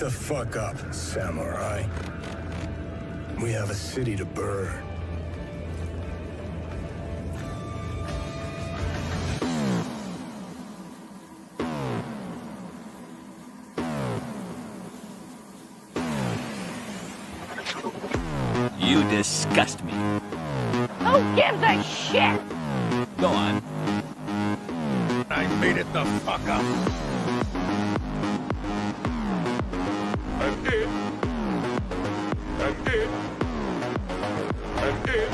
the fuck up, samurai. We have a city to burn. You disgust me. Who gives a shit? Go on. I made it the fuck up. I'm it. I'm it. I'm it.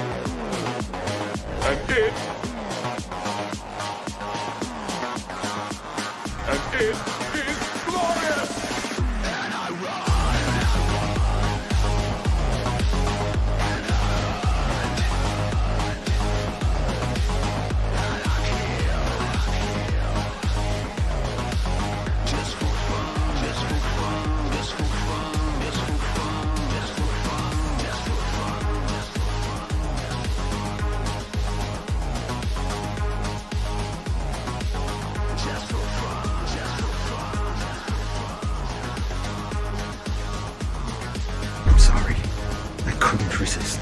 I'm it. And it is glorious! And I run. I'm sorry. I couldn't resist.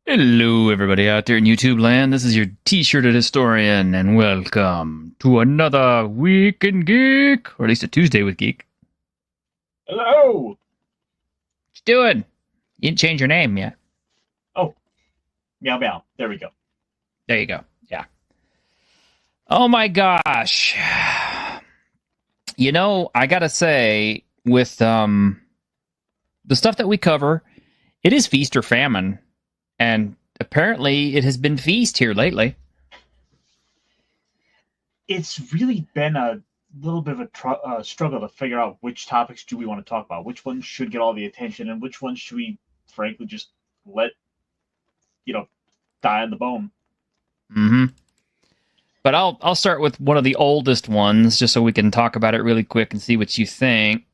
Hello, everybody out there in YouTube land. This is your T-shirted historian, and welcome to another Week in Geek, or at least a Tuesday with Geek. Hello! What you doing? You didn't change your name yet. Oh. Meow meow. There we go. There you go. Yeah. Oh my gosh. You know, I gotta say, with the stuff that we cover, it is feast or famine. And apparently it has been feast here lately. It's really been a little bit of a struggle to figure out which topics do we want to talk about, which ones should get all the attention, and which ones should we, frankly, just let, die on the bone. Mm-hmm. But I'll start with one of the oldest ones, just so we can talk about it really quick and see what you think.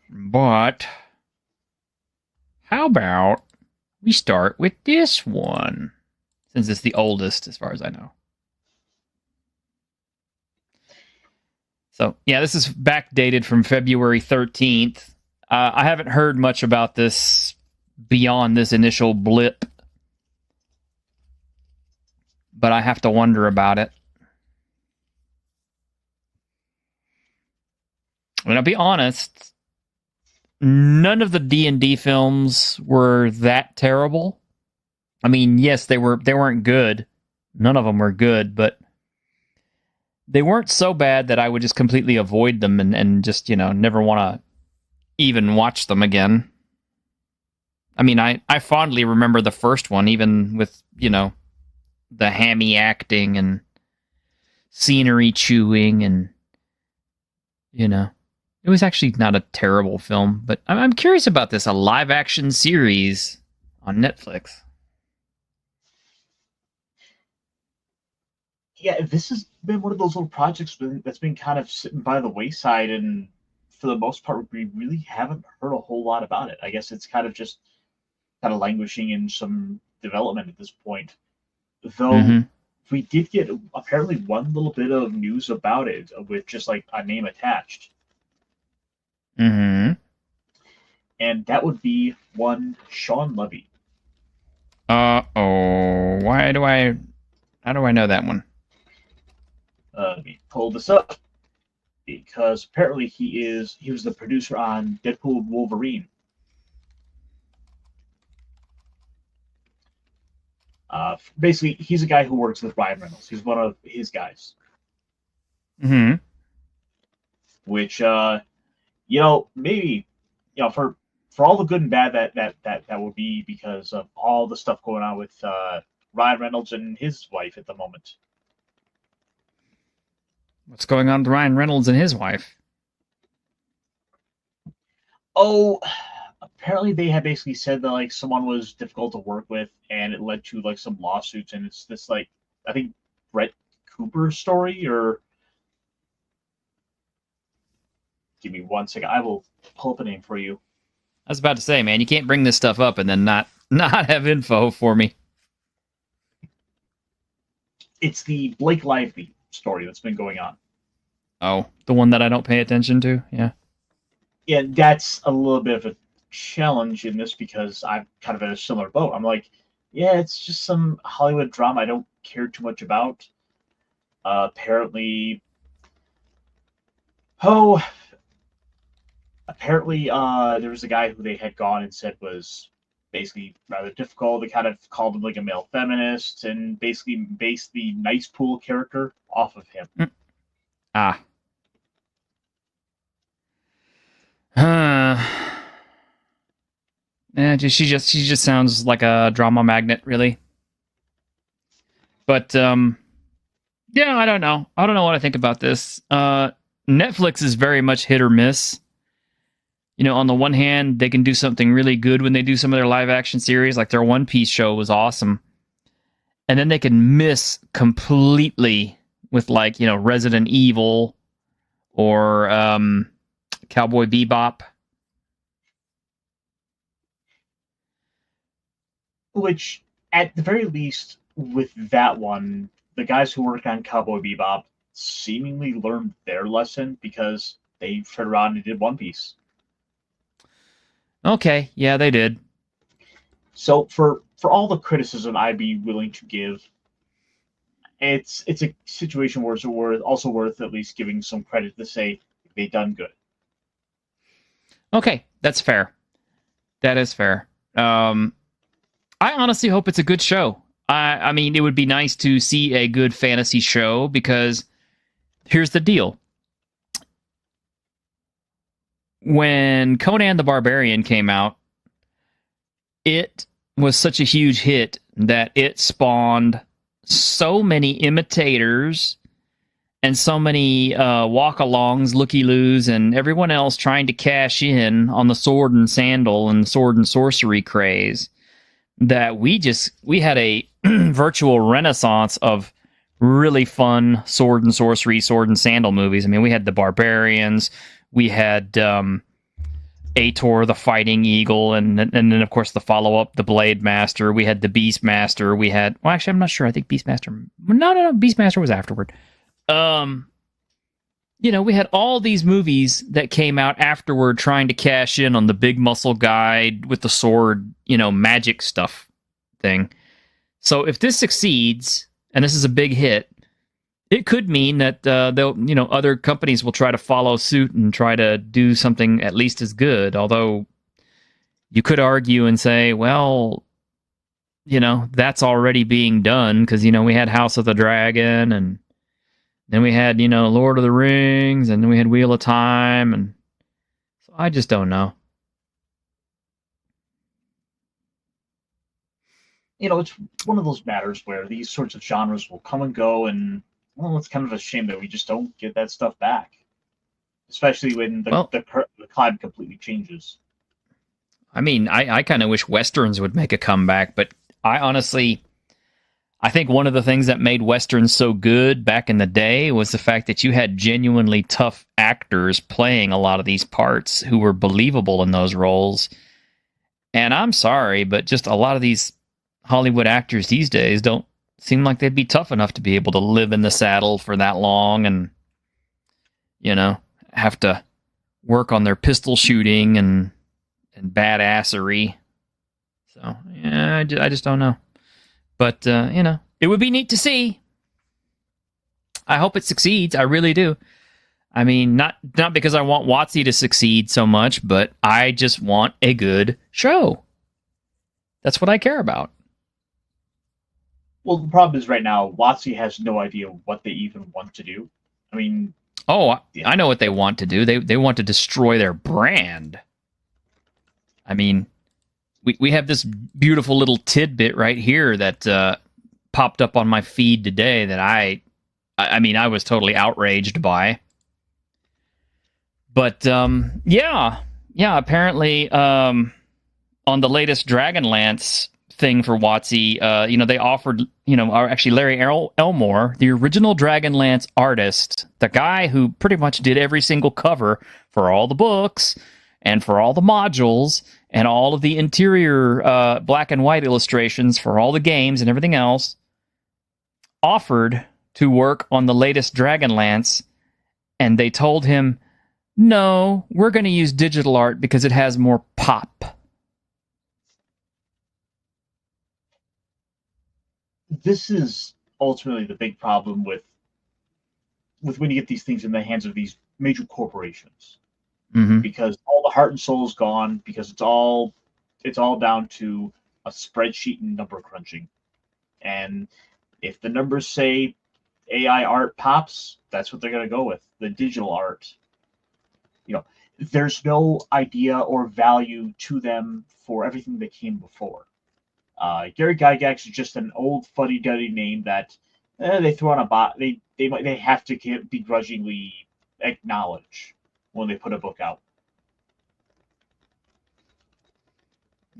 But how about we start with this one, since it's the oldest as far as I know. So, yeah, this is backdated from February 13th. I haven't heard much about this beyond this initial blip, but I have to wonder about it. I mean, I'll be honest, none of the D&D films were that terrible. I mean, yes, they weren't good. None of them were good, but they weren't so bad that I would just completely avoid them and just, never want to even watch them again. I mean, I fondly remember the first one, even with, the hammy acting and scenery chewing and, It was actually not a terrible film, but I'm curious about this, a live-action series on Netflix. Yeah, this has been one of those little projects that's been kind of sitting by the wayside, and for the most part, we really haven't heard a whole lot about it. I guess it's kind of languishing in some development at this point. Though we did get apparently one little bit of news about it with just like a name attached. Mm-hmm. And that would be one Sean Levy. Uh-oh. How do I know that one? Let me pull this up. Because apparently he was the producer on Deadpool and Wolverine. Basically, he's a guy who works with Ryan Reynolds. He's one of his guys. Mm-hmm. Which, maybe, for all the good and bad that would be because of all the stuff going on with Ryan Reynolds and his wife at the moment. What's going on with Ryan Reynolds and his wife? Oh, apparently they had basically said that someone was difficult to work with, and it led to some lawsuits, and it's this I think Brett Cooper story, or give me 1 second, I will pull up a name for you. I was about to say, man, you can't bring this stuff up and then not not have info for me? It's the Blake Lively story that's been going on. Oh, the one that I don't pay attention to? Yeah. Yeah, that's a little bit of a challenge in this because I'm kind of in a similar boat. I'm like, yeah, it's just some Hollywood drama I don't care too much about. Apparently, oh, there was a guy who they had gone and said was basically rather difficult. They kind of called him like a male feminist and basically based the Nice Pool character off of him. Ah. Yeah, she just sounds like a drama magnet, really. But yeah, I don't know. I don't know what I think about this. Netflix is very much hit or miss. You know, on the one hand, they can do something really good when they do some of their live action series, like their One Piece show was awesome. And then they can miss completely with, like, you know, Resident Evil or Cowboy Bebop. Which, at the very least, with that one, the guys who worked on Cowboy Bebop seemingly learned their lesson because they turned around and did One Piece. Okay, yeah, they did. So for all the criticism I'd be willing to give, it's a situation where it's also worth at least giving some credit to say they done good. Okay, that's fair. That is fair. I honestly hope it's a good show. I mean, it would be nice to see a good fantasy show because here's the deal. When Conan the Barbarian came out, it was such a huge hit that it spawned so many imitators and so many walk-alongs, looky-loos, and everyone else trying to cash in on the sword and sandal and sword and sorcery craze that we had a virtual renaissance of really fun sword and sorcery, sword and sandal movies. I mean, we had the Barbarians, we had Ator the Fighting Eagle, and then of course the follow-up, the Blade Master. We had the Beast Master. We had, well, actually, I'm not sure. I think Beastmaster. No, Beastmaster was afterward. You know, we had all these movies that came out afterward trying to cash in on the big muscle guy with the sword, you know, magic stuff thing. So if this succeeds, and this is a big hit, it could mean that they'll, you know, other companies will try to follow suit and try to do something at least as good. Although you could argue and say, well, you know, that's already being done because, you know, we had House of the Dragon, and then we had, you know, Lord of the Rings, and then we had Wheel of Time, and so I just don't know. You know, it's one of those matters where these sorts of genres will come and go, and well, it's kind of a shame that we just don't get that stuff back, especially when the climate completely changes. I mean, I kind of wish Westerns would make a comeback, but I think one of the things that made Westerns so good back in the day was the fact that you had genuinely tough actors playing a lot of these parts who were believable in those roles. And I'm sorry, but just a lot of these Hollywood actors these days don't seem like they'd be tough enough to be able to live in the saddle for that long and, you know, have to work on their pistol shooting and badassery. So, yeah, I just don't know. But, you know, it would be neat to see. I hope it succeeds. I really do. I mean, not because I want WotC to succeed so much, but I just want a good show. That's what I care about. Well, the problem is right now, WotC has no idea what they even want to do. I mean... Oh, I know what they want to do. They want to destroy their brand. I mean... We have this beautiful little tidbit right here that popped up on my feed today that I was totally outraged by. But yeah, apparently on the latest Dragonlance thing for WotC, you know, they offered, you know, actually Larry Elmore, the original Dragonlance artist, the guy who pretty much did every single cover for all the books and for all the modules and all of the interior black and white illustrations for all the games and everything else, offered to work on the latest Dragonlance, and they told him, no, we're going to use digital art because it has more pop. This is ultimately the big problem with when you get these things in the hands of these major corporations, because all the heart and soul is gone, because it's all down to a spreadsheet and number crunching. And if the numbers say AI art pops, that's what they're going to go with. The digital art, there's no idea or value to them for everything that came before. Gary Gygax is just an old fuddy-duddy name that they throw on a bot. They have to begrudgingly acknowledge when they put a book out.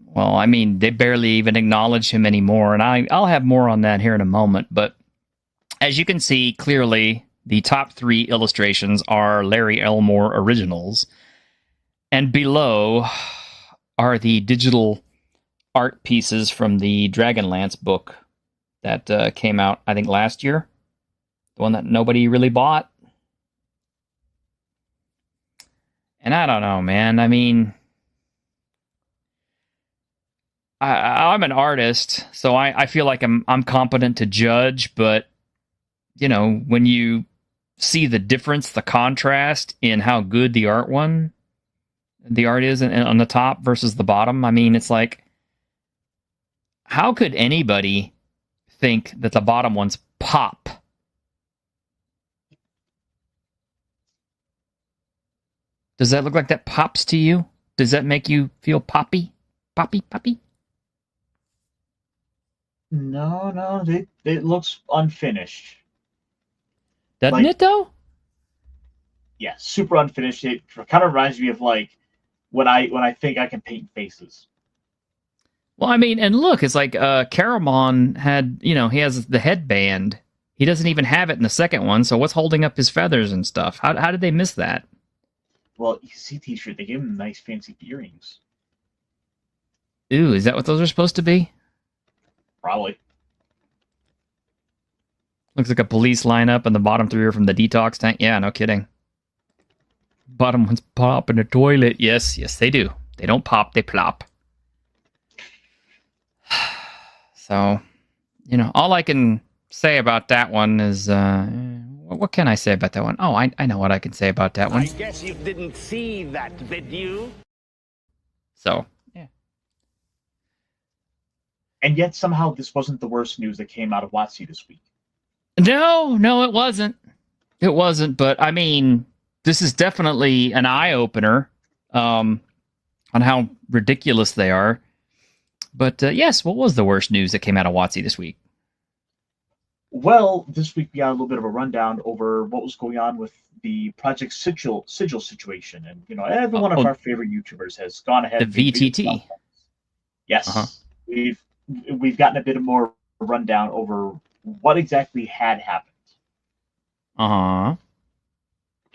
Well, I mean, they barely even acknowledge him anymore, and I'll have more on that here in a moment. But as you can see, clearly, the top 3 illustrations are Larry Elmore originals, and below are the digital art pieces from the Dragonlance book that came out, I think, last year. The one that nobody really bought. And I don't know, man. I mean, I'm an artist, so I feel like I'm competent to judge, but, when you see the difference, the contrast in how good the art is on the top versus the bottom, I mean, it's like, how could anybody think that the bottom one's pop? Does that look like that pops to you? Does that make you feel poppy? Poppy? No, it looks unfinished. Doesn't it, though? Yeah, super unfinished. It kind of reminds me of when I think I can paint faces. Well, I mean, and look, it's like Caramon had, he has the headband. He doesn't even have it in the second one, so what's holding up his feathers and stuff? How did they miss that? Well, you see T-shirt, they gave him nice fancy earrings. Ooh, is that what those are supposed to be? Probably. Looks like a police lineup, and the bottom 3 are from the detox tank. Yeah, no kidding. Bottom ones pop in the toilet. Yes, they do. They don't pop, they plop. So, all I can say about that one is, what can I say about that one? Oh, I know what I can say about that one. I guess you didn't see that video. So, yeah. And yet somehow this wasn't the worst news that came out of WotC this week. No, it wasn't. It wasn't, but I mean, this is definitely an eye-opener on how ridiculous they are. But yes, what was the worst news that came out of WotC this week? Well, this week we got a little bit of a rundown over what was going on with the Project Sigil situation, and every one of our favorite YouTubers has gone ahead. The VTT. Yes, we've gotten a bit more rundown over what exactly had happened.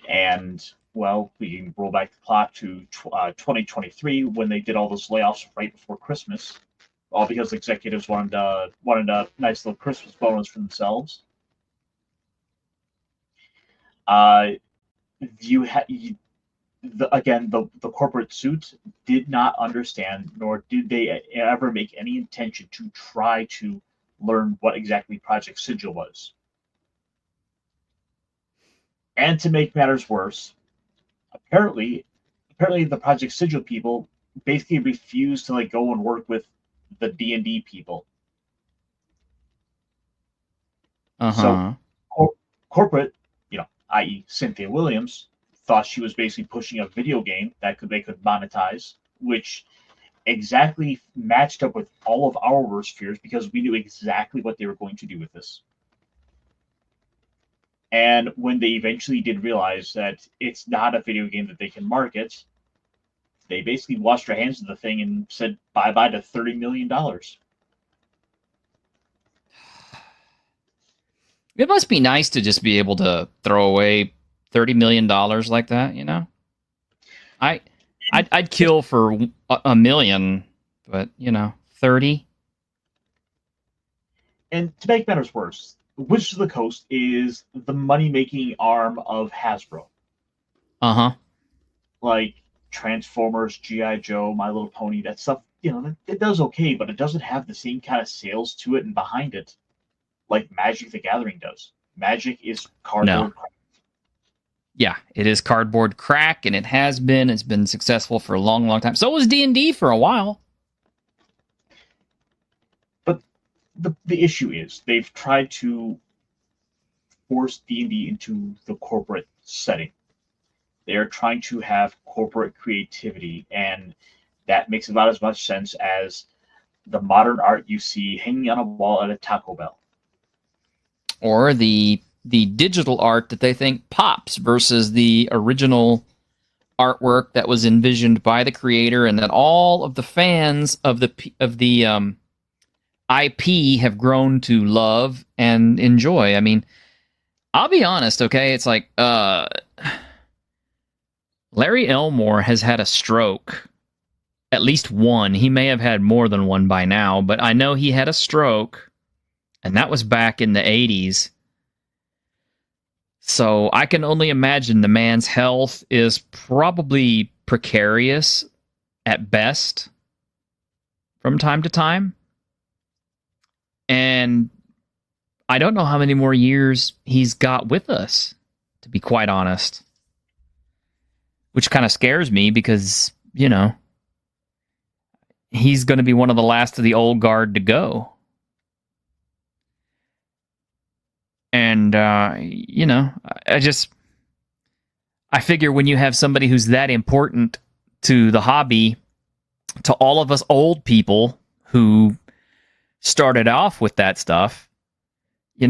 And well, we can roll back the clock to 2023 when they did all those layoffs right before Christmas. All because executives wanted a nice little Christmas bonus for themselves. The corporate suit did not understand, nor did they ever make any intention to try to learn what exactly Project Sigil was. And to make matters worse, apparently the Project Sigil people basically refused to go and work with the D&D people. So corporate, i.e. Cynthia Williams, thought she was basically pushing a video game that they could monetize, which exactly matched up with all of our worst fears because we knew exactly what they were going to do with this. And when they eventually did realize that it's not a video game that they can market, they basically washed their hands of the thing and said bye-bye to $30 million. It must be nice to just be able to throw away $30 million like that, I'd kill for a million, but 30. And to make matters worse, Wizards of the Coast is the money-making arm of Hasbro. Uh-huh. Like Transformers, G.I. Joe, My Little Pony, that stuff, it does okay, but it doesn't have the same kind of sales to it and behind it like Magic the Gathering does. Magic is cardboard. No. Yeah, it is cardboard crack, and it has been. It's been successful for a long, long time. So was D&D for a while. But the issue is they've tried to force D&D into the corporate setting. They are trying to have corporate creativity, and that makes about as much sense as the modern art you see hanging on a wall at a Taco Bell. Or the digital art that they think pops versus the original artwork that was envisioned by the creator and that all of the fans of the IP have grown to love and enjoy. I mean, I'll be honest, okay? It's like Larry Elmore has had a stroke. At least one. He may have had more than one by now, but I know he had a stroke, and that was back in the 80s. So I can only imagine the man's health is probably precarious at best from time to time. And I don't know how many more years he's got with us, to be quite honest. Which kind of scares me because, he's going to be one of the last of the old guard to go. And, I figure when you have somebody who's that important to the hobby, to all of us old people who started off with that stuff, it's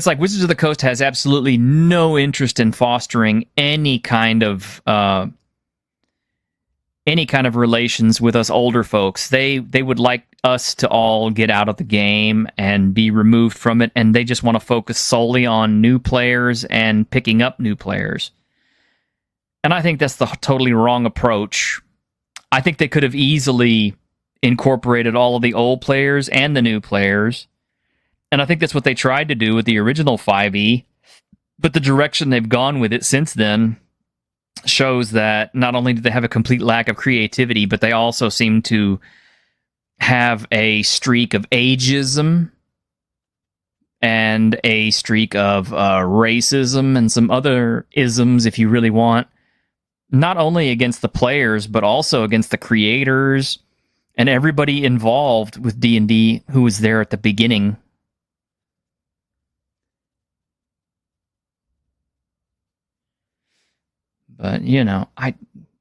like Wizards of the Coast has absolutely no interest in fostering any kind of relations with us older folks. They would like us to all get out of the game and be removed from it, and they just want to focus solely on new players and picking up new players. And I think that's the totally wrong approach. I think they could have easily incorporated all of the old players and the new players. And I think that's what they tried to do with the original 5e. But the direction they've gone with it since then shows that not only do they have a complete lack of creativity, but they also seem to have a streak of ageism and a streak of racism and some other isms, if you really want, not only against the players, but also against the creators and everybody involved with D&D who was there at the beginning. But,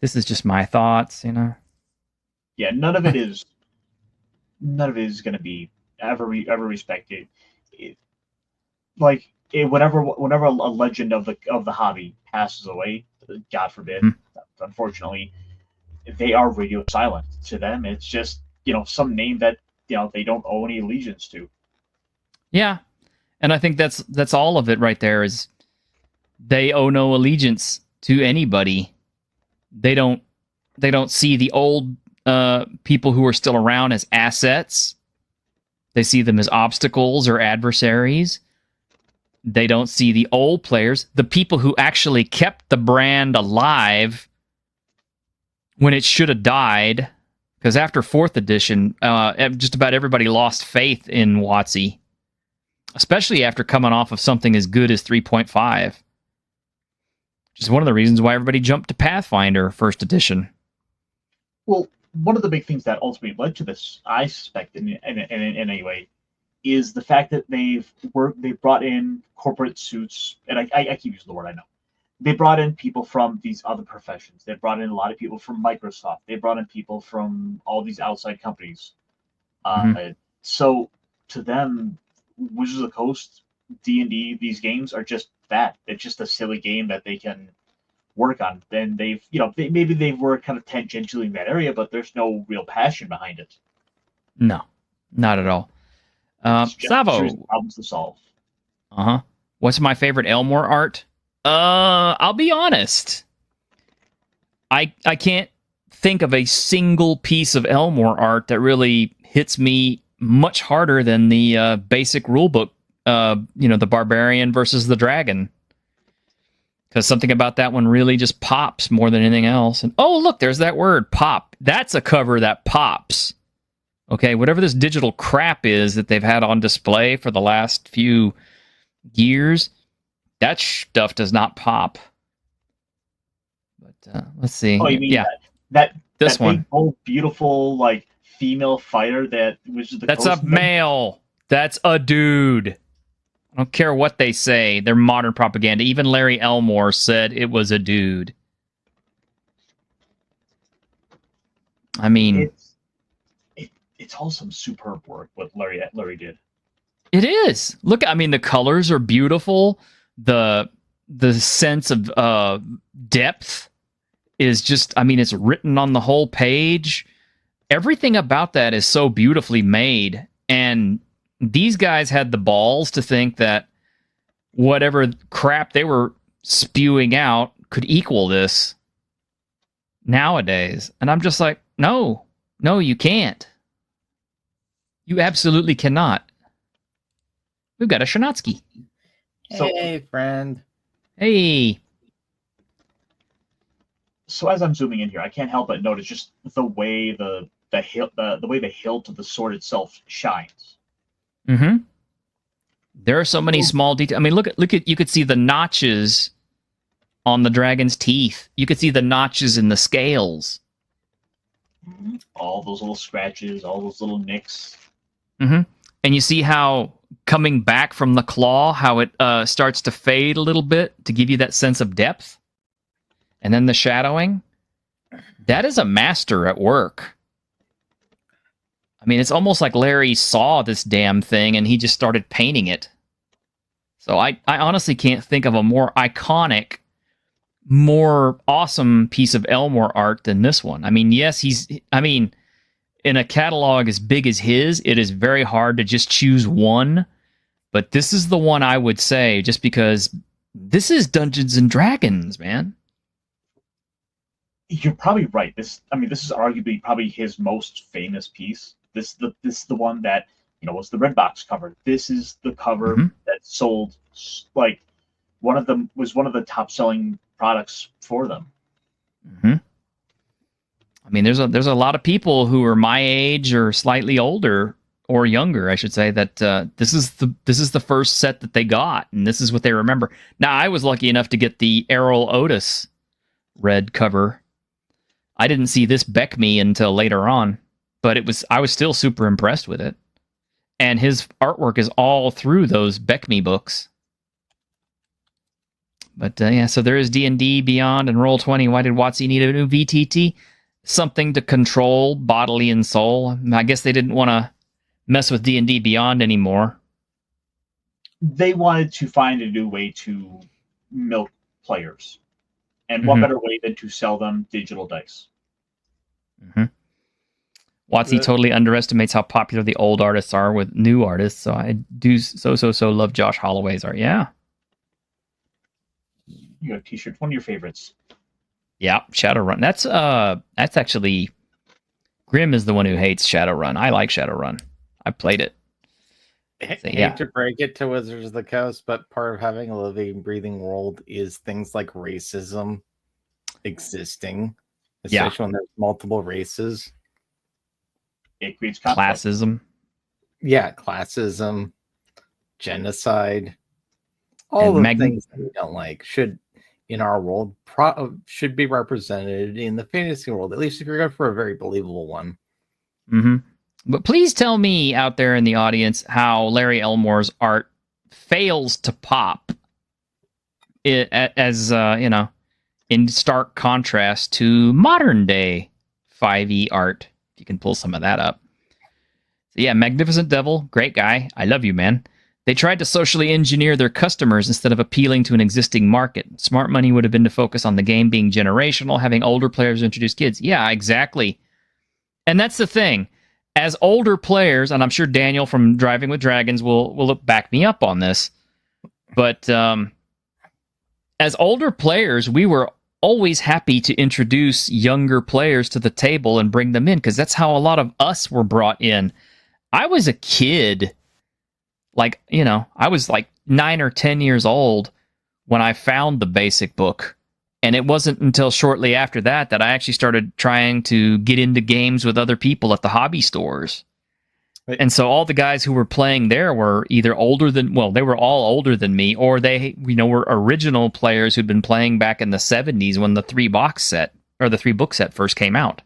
this is just my thoughts, Yeah, none of it is going to be ever respected. Whenever a legend of the hobby passes away, God forbid, unfortunately, they are radio silent. To them, it's just, some name that, they don't owe any allegiance to. Yeah. And I think that's all of it right there is they owe no allegiance to anybody. They don't see the old people who are still around as assets. They see them as obstacles or adversaries. They don't see the old players, the people who actually kept the brand alive when it should have died. Because after 4th edition, just about everybody lost faith in WotC, especially after coming off of something as good as 3.5. Which is one of the reasons why everybody jumped to Pathfinder 1st edition. Well, one of the big things that ultimately led to this, I suspect, in any way, is the fact that they've brought in corporate suits, and I keep using the word, I know. They brought in people from these other professions. They brought in a lot of people from Microsoft. They brought in people from all these outside companies. So to them, Wizards of the Coast, D&D, these games are just that. It's just a silly game that they can work on. Then maybe they were kind of tangentially in that area, but there's no real passion behind it. No, not at all. Savo, problems to solve. What's my favorite Elmore art? I'll be honest. I can't think of a single piece of Elmore art that really hits me much harder than the basic rulebook. The barbarian versus the dragon. Because something about that one really just pops more than anything else. And oh, look, there's that word, pop. That's a cover that pops. Okay, whatever this digital crap is that they've had on display for the last few years, that stuff does not pop. But let's see. Oh, you mean this that one? Big, old, beautiful, like female fighter that was the. That's a male. That's a dude. I don't care what they say. They're modern propaganda. Even Larry Elmore said it was a dude. I mean, it's all some superb work what Larry did. It is. Look, I mean, the colors are beautiful. The sense of depth is just, I mean, it's written on the whole page. Everything about that is so beautifully made. And these guys had the balls to think that whatever crap they were spewing out could equal this nowadays. And I'm just like, no, you can't. You absolutely cannot. We've got a Shanatsky. Hey, friend. Hey. So as I'm zooming in here, I can't help but notice just the way the way the hilt of the sword itself shines. Mm-hmm. There are so many small details. I mean, look at you could see the notches on the dragon's teeth. You could see the notches in the scales. All those little scratches, all those little nicks. Mm-hmm. And you see how coming back from the claw, how it starts to fade a little bit to give you that sense of depth. And then the shadowing. That is a master at work. I mean, it's almost like Larry saw this damn thing and he just started painting it. So I honestly can't think of a more iconic, more awesome piece of Elmore art than this one. I mean, yes, in a catalog as big as his, it is very hard to just choose one. But this is the one I would say, just because this is Dungeons and Dragons, man. You're probably right. This is arguably probably his most famous piece. This is the one that was the red box cover. This is the cover that sold like one of the top selling products for them. Mm-hmm. I mean, there's a lot of people who are my age or slightly older or younger, I should say, that this is the first set that they got, and this is what they remember. Now, I was lucky enough to get the Errol Otis red cover. I didn't see this Beck Me until later on, but I was still super impressed with it. And his artwork is all through those Beck Me books. But so there is D&D Beyond and Roll20. Why did WotC need a new VTT? Something to control bodily and soul. I guess they didn't want to mess with D&D Beyond anymore. They wanted to find a new way to milk players. And what better way than to sell them digital dice? Mm-hmm. WotC totally underestimates how popular the old artists are with new artists. So I do so love Josh Holloway's art. Yeah. You have t-shirts. One of your favorites. Yeah, Shadowrun. That's actually Grim is the one who hates Shadowrun. I like Shadowrun. I played it. Hate to break it to Wizards of the Coast, but part of having a living, breathing world is things like racism existing, especially when there's multiple races. It creates conflict. Classism. Yeah, classism, genocide, all the things that we don't like should, in our world, should be represented in the fantasy world, at least if you're going for a very believable one. Mm-hmm. But please tell me out there in the audience how Larry Elmore's art fails to pop as in stark contrast to modern day 5e art. If you can pull some of that up. So yeah, Magnificent Devil, great guy. I love you, man. They tried to socially engineer their customers instead of appealing to an existing market. Smart money would have been to focus on the game being generational, having older players introduce kids. Yeah, exactly. And that's the thing. As older players, and I'm sure Daniel from Driving with Dragons will back me up on this, but as older players, we were always happy to introduce younger players to the table and bring them in, because that's how a lot of us were brought in. I was a kid, like, I was like 9 or 10 years old when I found the basic book. And it wasn't until shortly after that I actually started trying to get into games with other people at the hobby stores. Right. And so all the guys who were playing there were either they were all older than me, or they, were original players who'd been playing back in the 70s when the 3-box set or the 3-book set first came out.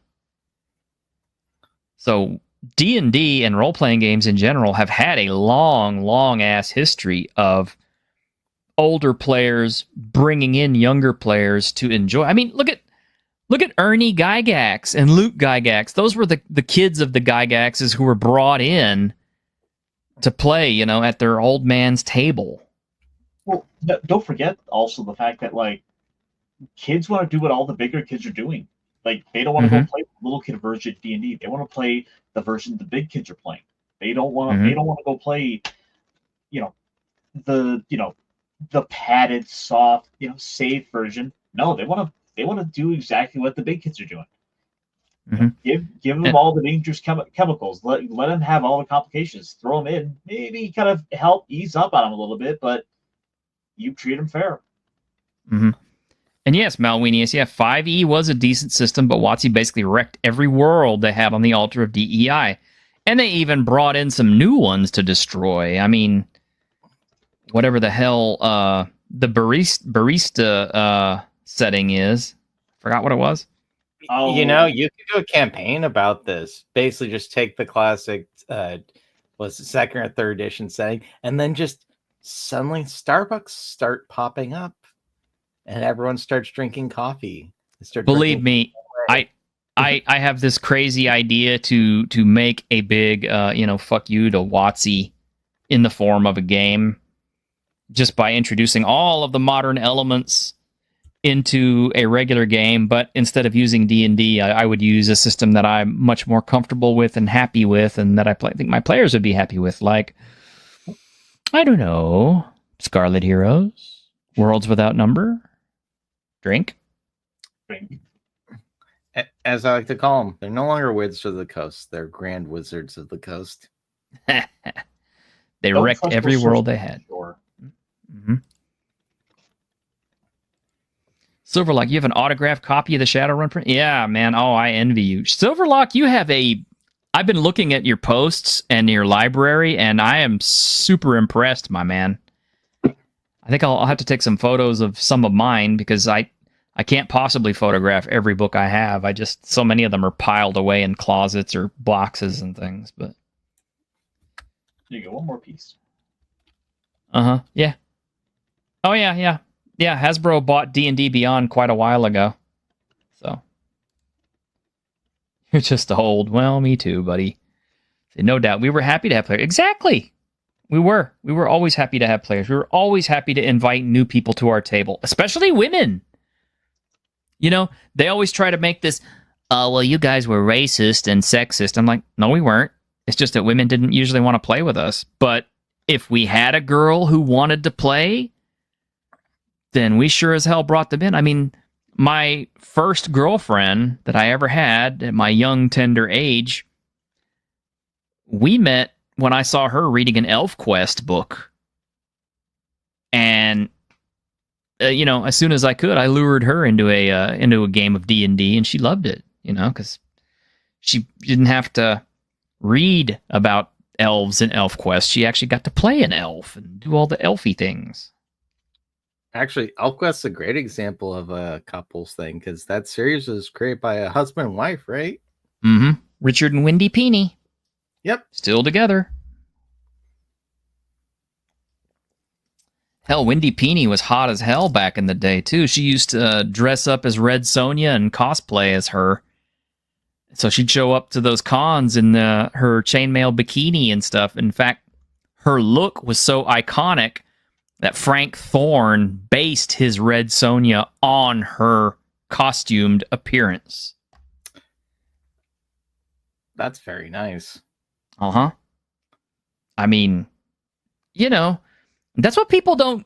So D&D and role-playing games in general have had a long ass history of older players bringing in younger players to enjoy. I mean, look at Ernie Gygax and Luke Gygax. Those were the kids of the Gygaxes who were brought in to play, at their old man's table. Well, don't forget also the fact that, like, kids want to do what all the bigger kids are doing. Like, they don't want to go play the little kid version of D&D. They want to play the version the big kids are playing. They don't want to. They don't want to go play, the padded, soft, safe version. No, they want to do exactly what the big kids are doing. Give them all the dangerous chemicals. Let them have all the complications. Throw them in. Maybe kind of help ease up on them a little bit, but you treat them fair. And yes, Malwinius, 5e was a decent system, but WotC basically wrecked every world they had on the altar of DEI. And they even brought in some new ones to destroy. I mean, whatever the hell the barista setting is. Forgot what it was. Oh. You could do a campaign about this. Basically, just take the classic, was it second or third edition setting, and then just suddenly Starbucks start popping up, and everyone starts drinking coffee. Believe me, I have this crazy idea to make a big, fuck you to WotC in the form of a game, just by introducing all of the modern elements into a regular game, but instead of using D&D, I would use a system that I'm much more comfortable with and happy with, and that I think my players would be happy with, like, I don't know, Scarlet Heroes, Worlds Without Number, Drink. As I like to call them, they're no longer Wizards of the Coast, they're Grand Wizards of the Coast. They wrecked every world they had. Silverlock, you have an autographed copy of the Shadowrun print? Yeah, man. Oh, I envy you. Silverlock, you have I've been looking at your posts and your library, and I am super impressed, my man. I think I'll have to take some photos of some of mine, because I can't possibly photograph every book I have. So many of them are piled away in closets or boxes and things. But there you go, one more piece. Yeah. Oh yeah. Yeah, Hasbro bought D&D Beyond quite a while ago. So. You're just old. Well, me too, buddy. No doubt. We were happy to have players. Exactly. We were. We were always happy to have players. We were always happy to invite new people to our table, especially women. They always try to make this, well, you guys were racist and sexist. I'm like, no, we weren't. It's just that women didn't usually want to play with us. But if we had a girl who wanted to play, then we sure as hell brought them in. I mean, my first girlfriend that I ever had at my young, tender age, we met when I saw her reading an ElfQuest book. And, as soon as I could, I lured her into a game of D&D, and she loved it, because she didn't have to read about elves in ElfQuest. She actually got to play an elf and do all the elfy things. Actually, ElfQuest's a great example of a couples thing, because that series was created by a husband and wife, right? Richard and Wendy Peeney. Yep. Still together. Hell, Wendy Peeney was hot as hell back in the day, too. She used to dress up as Red Sonja and cosplay as her. So she'd show up to those cons in her chainmail bikini and stuff. In fact, her look was so iconic that Frank Thorne based his Red Sonja on her costumed appearance. That's very nice. I mean, that's what people don't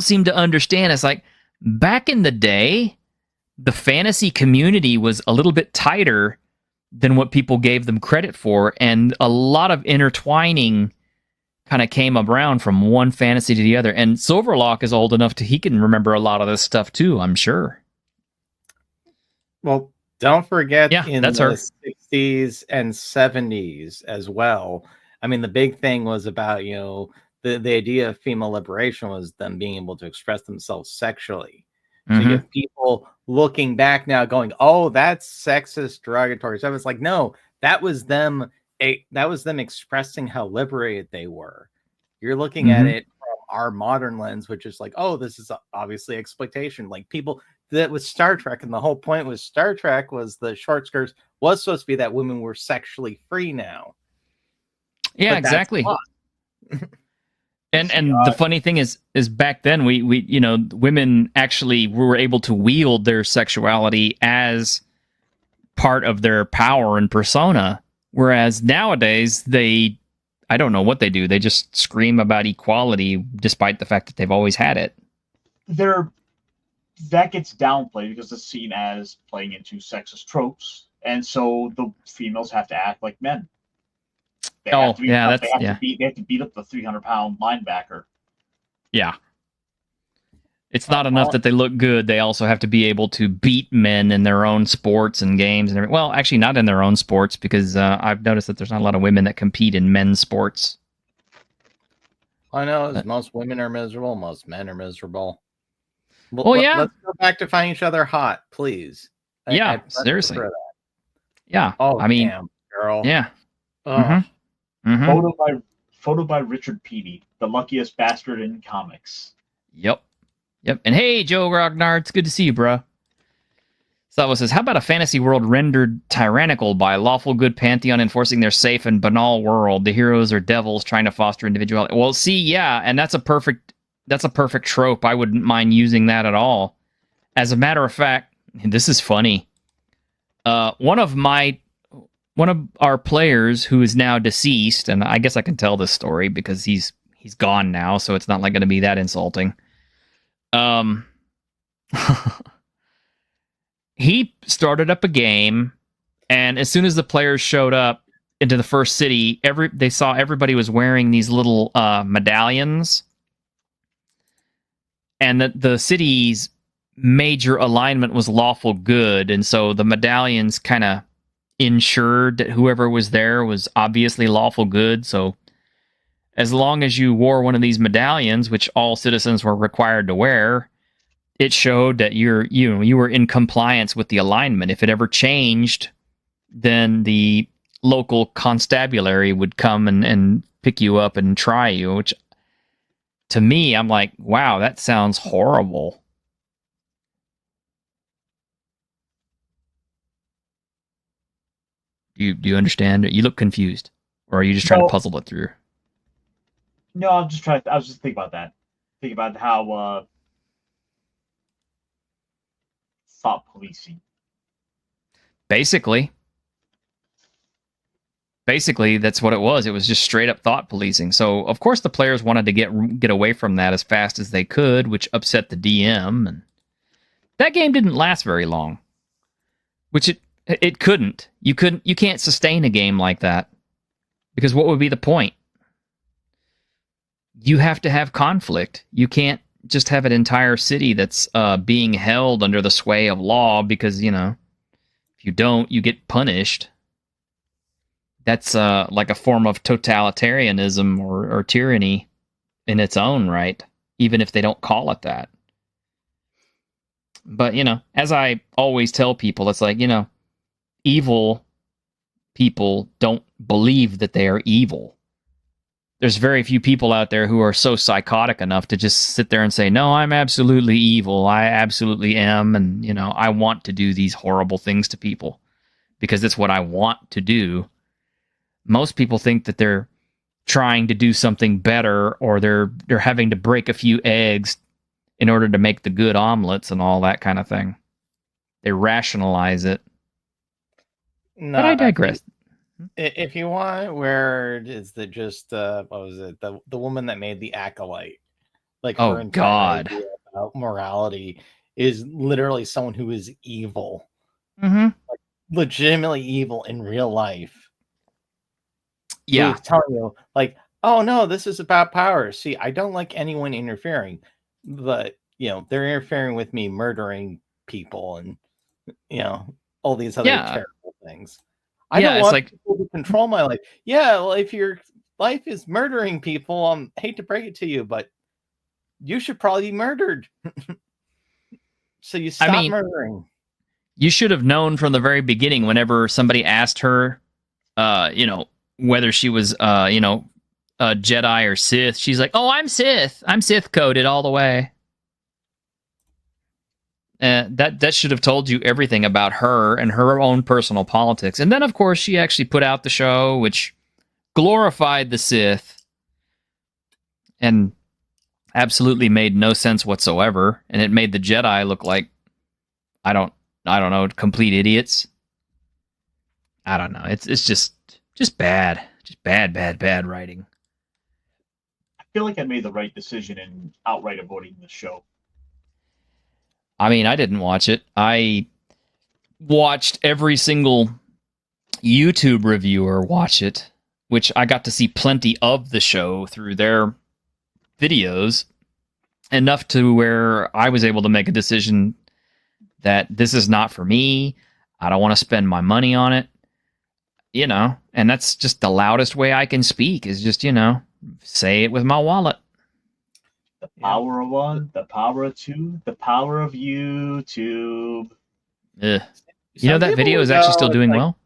seem to understand. It's like, back in the day, the fantasy community was a little bit tighter than what people gave them credit for, and a lot of intertwining kind of came around from one fantasy to the other. And Silverlock is old enough to he can remember a lot of this stuff too, I'm sure. Well, don't forget in that's the her. 60s and 70s as well. I mean, the big thing was about, the idea of female liberation was them being able to express themselves sexually. So you have people looking back now going, oh, that's sexist, derogatory stuff. It's like, no, that was them expressing how liberated they were. You're looking at it from our modern lens, which is like, oh, this is obviously exploitation. Like people that was Star Trek, and the whole point was Star Trek was the short skirts was supposed to be that women were sexually free now. Yeah, but exactly. And the funny thing is back then we women actually were able to wield their sexuality as part of their power and persona, whereas nowadays I don't know what they do. They just scream about equality despite the fact that they've always had it. That gets downplayed because it's seen as playing into sexist tropes, and so the females have to act like men. They have to beat up the 300-pound linebacker. Yeah. It's not enough that they look good. They also have to be able to beat men in their own sports and games and everything. Well, actually, not in their own sports, because I've noticed that there's not a lot of women that compete in men's sports. I know, most women are miserable, most men are miserable. Yeah. Let's go back to finding each other hot, please. Seriously. Yeah. Oh, I mean, damn, girl. Yeah. Photo by Richard Petey, the luckiest bastard in comics. Yep. And hey, Joe Ragnar, it's good to see you, bro. Salvo says, how about a fantasy world rendered tyrannical by a lawful good pantheon enforcing their safe and banal world? The heroes are devils trying to foster individuality. Well, see, yeah, and that's a perfect trope. I wouldn't mind using that at all. As a matter of fact, this is funny. One of our players who is now deceased, and I guess I can tell this story because he's gone now, so it's not like going to be that insulting. He started up a game, and as soon as the players showed up into the first city, they saw everybody was wearing these little medallions, and that the city's major alignment was lawful good, and so the medallions kind of ensured that whoever was there was obviously lawful good. So as long as you wore one of these medallions, which all citizens were required to wear, it showed that you were in compliance with the alignment. If it ever changed, then the local constabulary would come and pick you up and try you, which to me, I'm like, wow, that sounds horrible. Do you understand? You look confused, or are you just trying to puzzle it through? No, I was just thinking about that. Think about how thought policing. Basically, that's what it was. It was just straight up thought policing. So, of course, the players wanted to get away from that as fast as they could, which upset the DM. And that game didn't last very long, which it couldn't. You can't sustain a game like that, because what would be the point? You have to have conflict. You can't just have an entire city that's being held under the sway of law, because, if you don't, you get punished. That's like a form of totalitarianism or tyranny in its own right, even if they don't call it that. But, as I always tell people, it's like, evil people don't believe that they are evil. There's very few people out there who are so psychotic enough to just sit there and say, no, I'm absolutely evil. I absolutely am. And, I want to do these horrible things to people because it's what I want to do. Most people think that they're trying to do something better, or they're having to break a few eggs in order to make the good omelets and all that kind of thing. They rationalize it. No, but I digress. If you want, where is that just what was it? The woman that made the Acolyte, like her entire idea about morality is literally someone who is evil, Mm-hmm. legitimately evil in real life. Yeah. Who's telling you, like, oh no, this is about power. See, I don't like anyone interfering, but they're interfering with me murdering people and all these other Yeah. terrible things. I Yeah, don't it's want like, people to control my life. Yeah, well, if your life is murdering people, hate to break it to you, but you should probably be murdered. So you stop murdering. You should have known from the very beginning whenever somebody asked her, whether she was, a Jedi or Sith. She's like, oh, I'm Sith. I'm Sith coded all the way. That should have told you everything about her and her own personal politics. And then, of course, she actually put out the show, which glorified the Sith and absolutely made no sense whatsoever. And it made the Jedi look like, I don't know, complete idiots. I don't know. It's just bad. Just bad writing. I feel like I made the right decision in outright avoiding the show. I mean, I didn't watch it. I watched every single YouTube reviewer watch it, which I got to see plenty of the show through their videos, enough to where I was able to make a decision that this is not for me. I don't want to spend my money on it. And that's just the loudest way I can speak, is just, say it with my wallet. The power of one, the power of two, the power of YouTube. Ugh. That video is actually still doing well.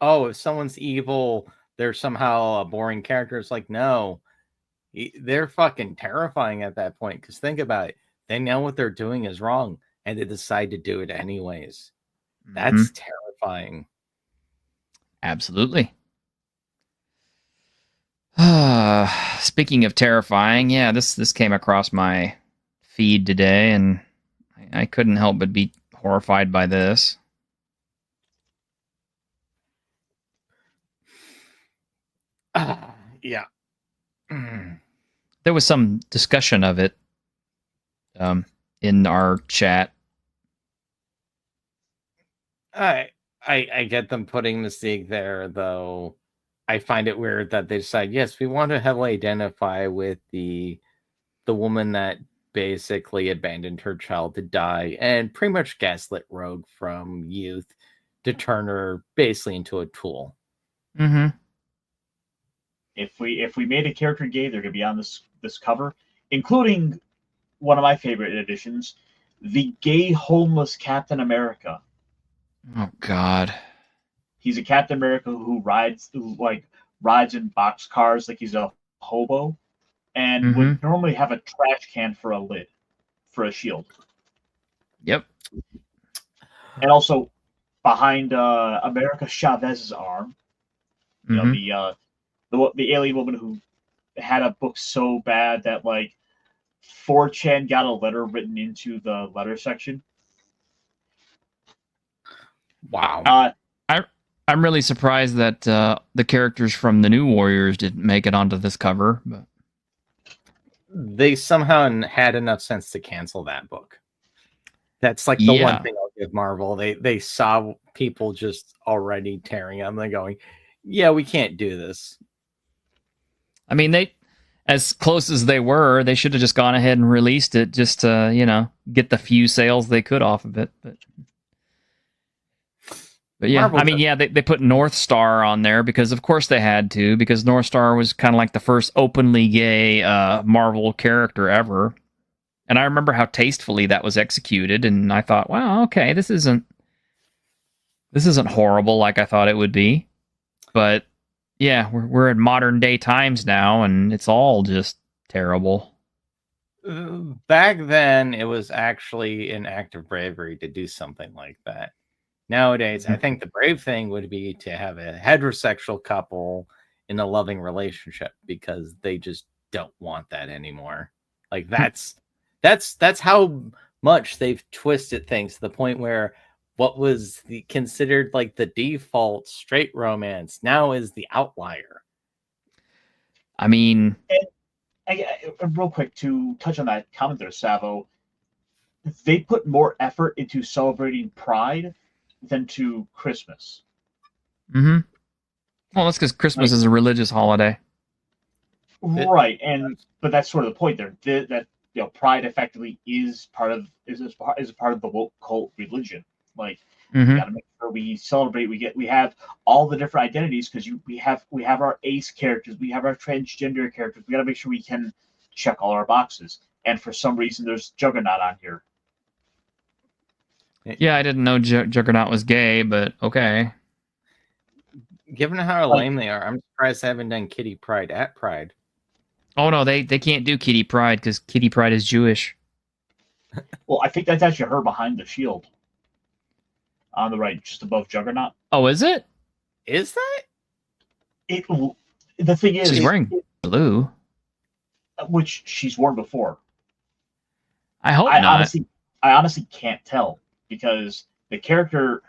Oh, if someone's evil, they're somehow a boring character. It's like, no, they're fucking terrifying at that point. Because think about it. They know what they're doing is wrong, and they decide to do it anyways. That's terrifying. Absolutely. Speaking of terrifying, yeah, this came across my feed today, and I couldn't help but be horrified by this. Yeah. There was some discussion of it in our chat. I get them putting Mystique there, though. I find it weird that they decide, yes, we want to heavily identify with the woman that basically abandoned her child to die and pretty much gaslit Rogue from youth to turn her basically into a tool. Mm-hmm. If we made a character gay, they're going to be on this cover, including one of my favorite editions, the gay homeless Captain America. Oh God. He's a Captain America who rides in boxcars like he's a hobo, and would normally have a trash can for a lid, for a shield. Yep. And also behind America Chavez's arm, the alien woman who had a book so bad that 4chan got a letter written into the letter section. Wow. I'm really surprised that the characters from the New Warriors didn't make it onto this cover, but they somehow had enough sense to cancel that book. That's the one thing I'll give Marvel. They saw people just already tearing them. They're going, yeah, we can't do this. I mean, they, as close as they were, they should have just gone ahead and released it just to, get the few sales they could off of it. But yeah, Marvel they put North Star on there because, of course, they had to, because North Star was kind of like the first openly gay Marvel character ever. And I remember how tastefully that was executed, and I thought, wow, okay, this isn't horrible like I thought it would be. But yeah, we're in modern day times now, and it's all just terrible. Back then, it was actually an act of bravery to do something like that. Nowadays, I think the brave thing would be to have a heterosexual couple in a loving relationship, because they just don't want that anymore. That's how much they've twisted things to the point where what was considered the default straight romance now is the outlier. I mean, real quick to touch on that comment there, Savo. they put more effort into celebrating Pride than to Christmas. Mm-hmm. Well, that's because Christmas is a religious holiday. Right, but that's sort of the point there. That Pride effectively is part of the woke cult religion. Like, we got to make sure we celebrate. We have all the different identities because we have our ace characters, we have our transgender characters. We got to make sure we can check all our boxes. And for some reason, there's Juggernaut on here. Yeah, I didn't know Juggernaut was gay, but okay. Given how lame they are, I'm surprised they haven't done Kitty Pride at Pride. Oh no, they can't do Kitty Pride because Kitty Pride is Jewish. Well, I think that's actually her behind the shield. On the right, just above Juggernaut. Oh, is it? Is that? The thing is, she's wearing blue, which she's worn before. I hope not. I honestly can't tell because the character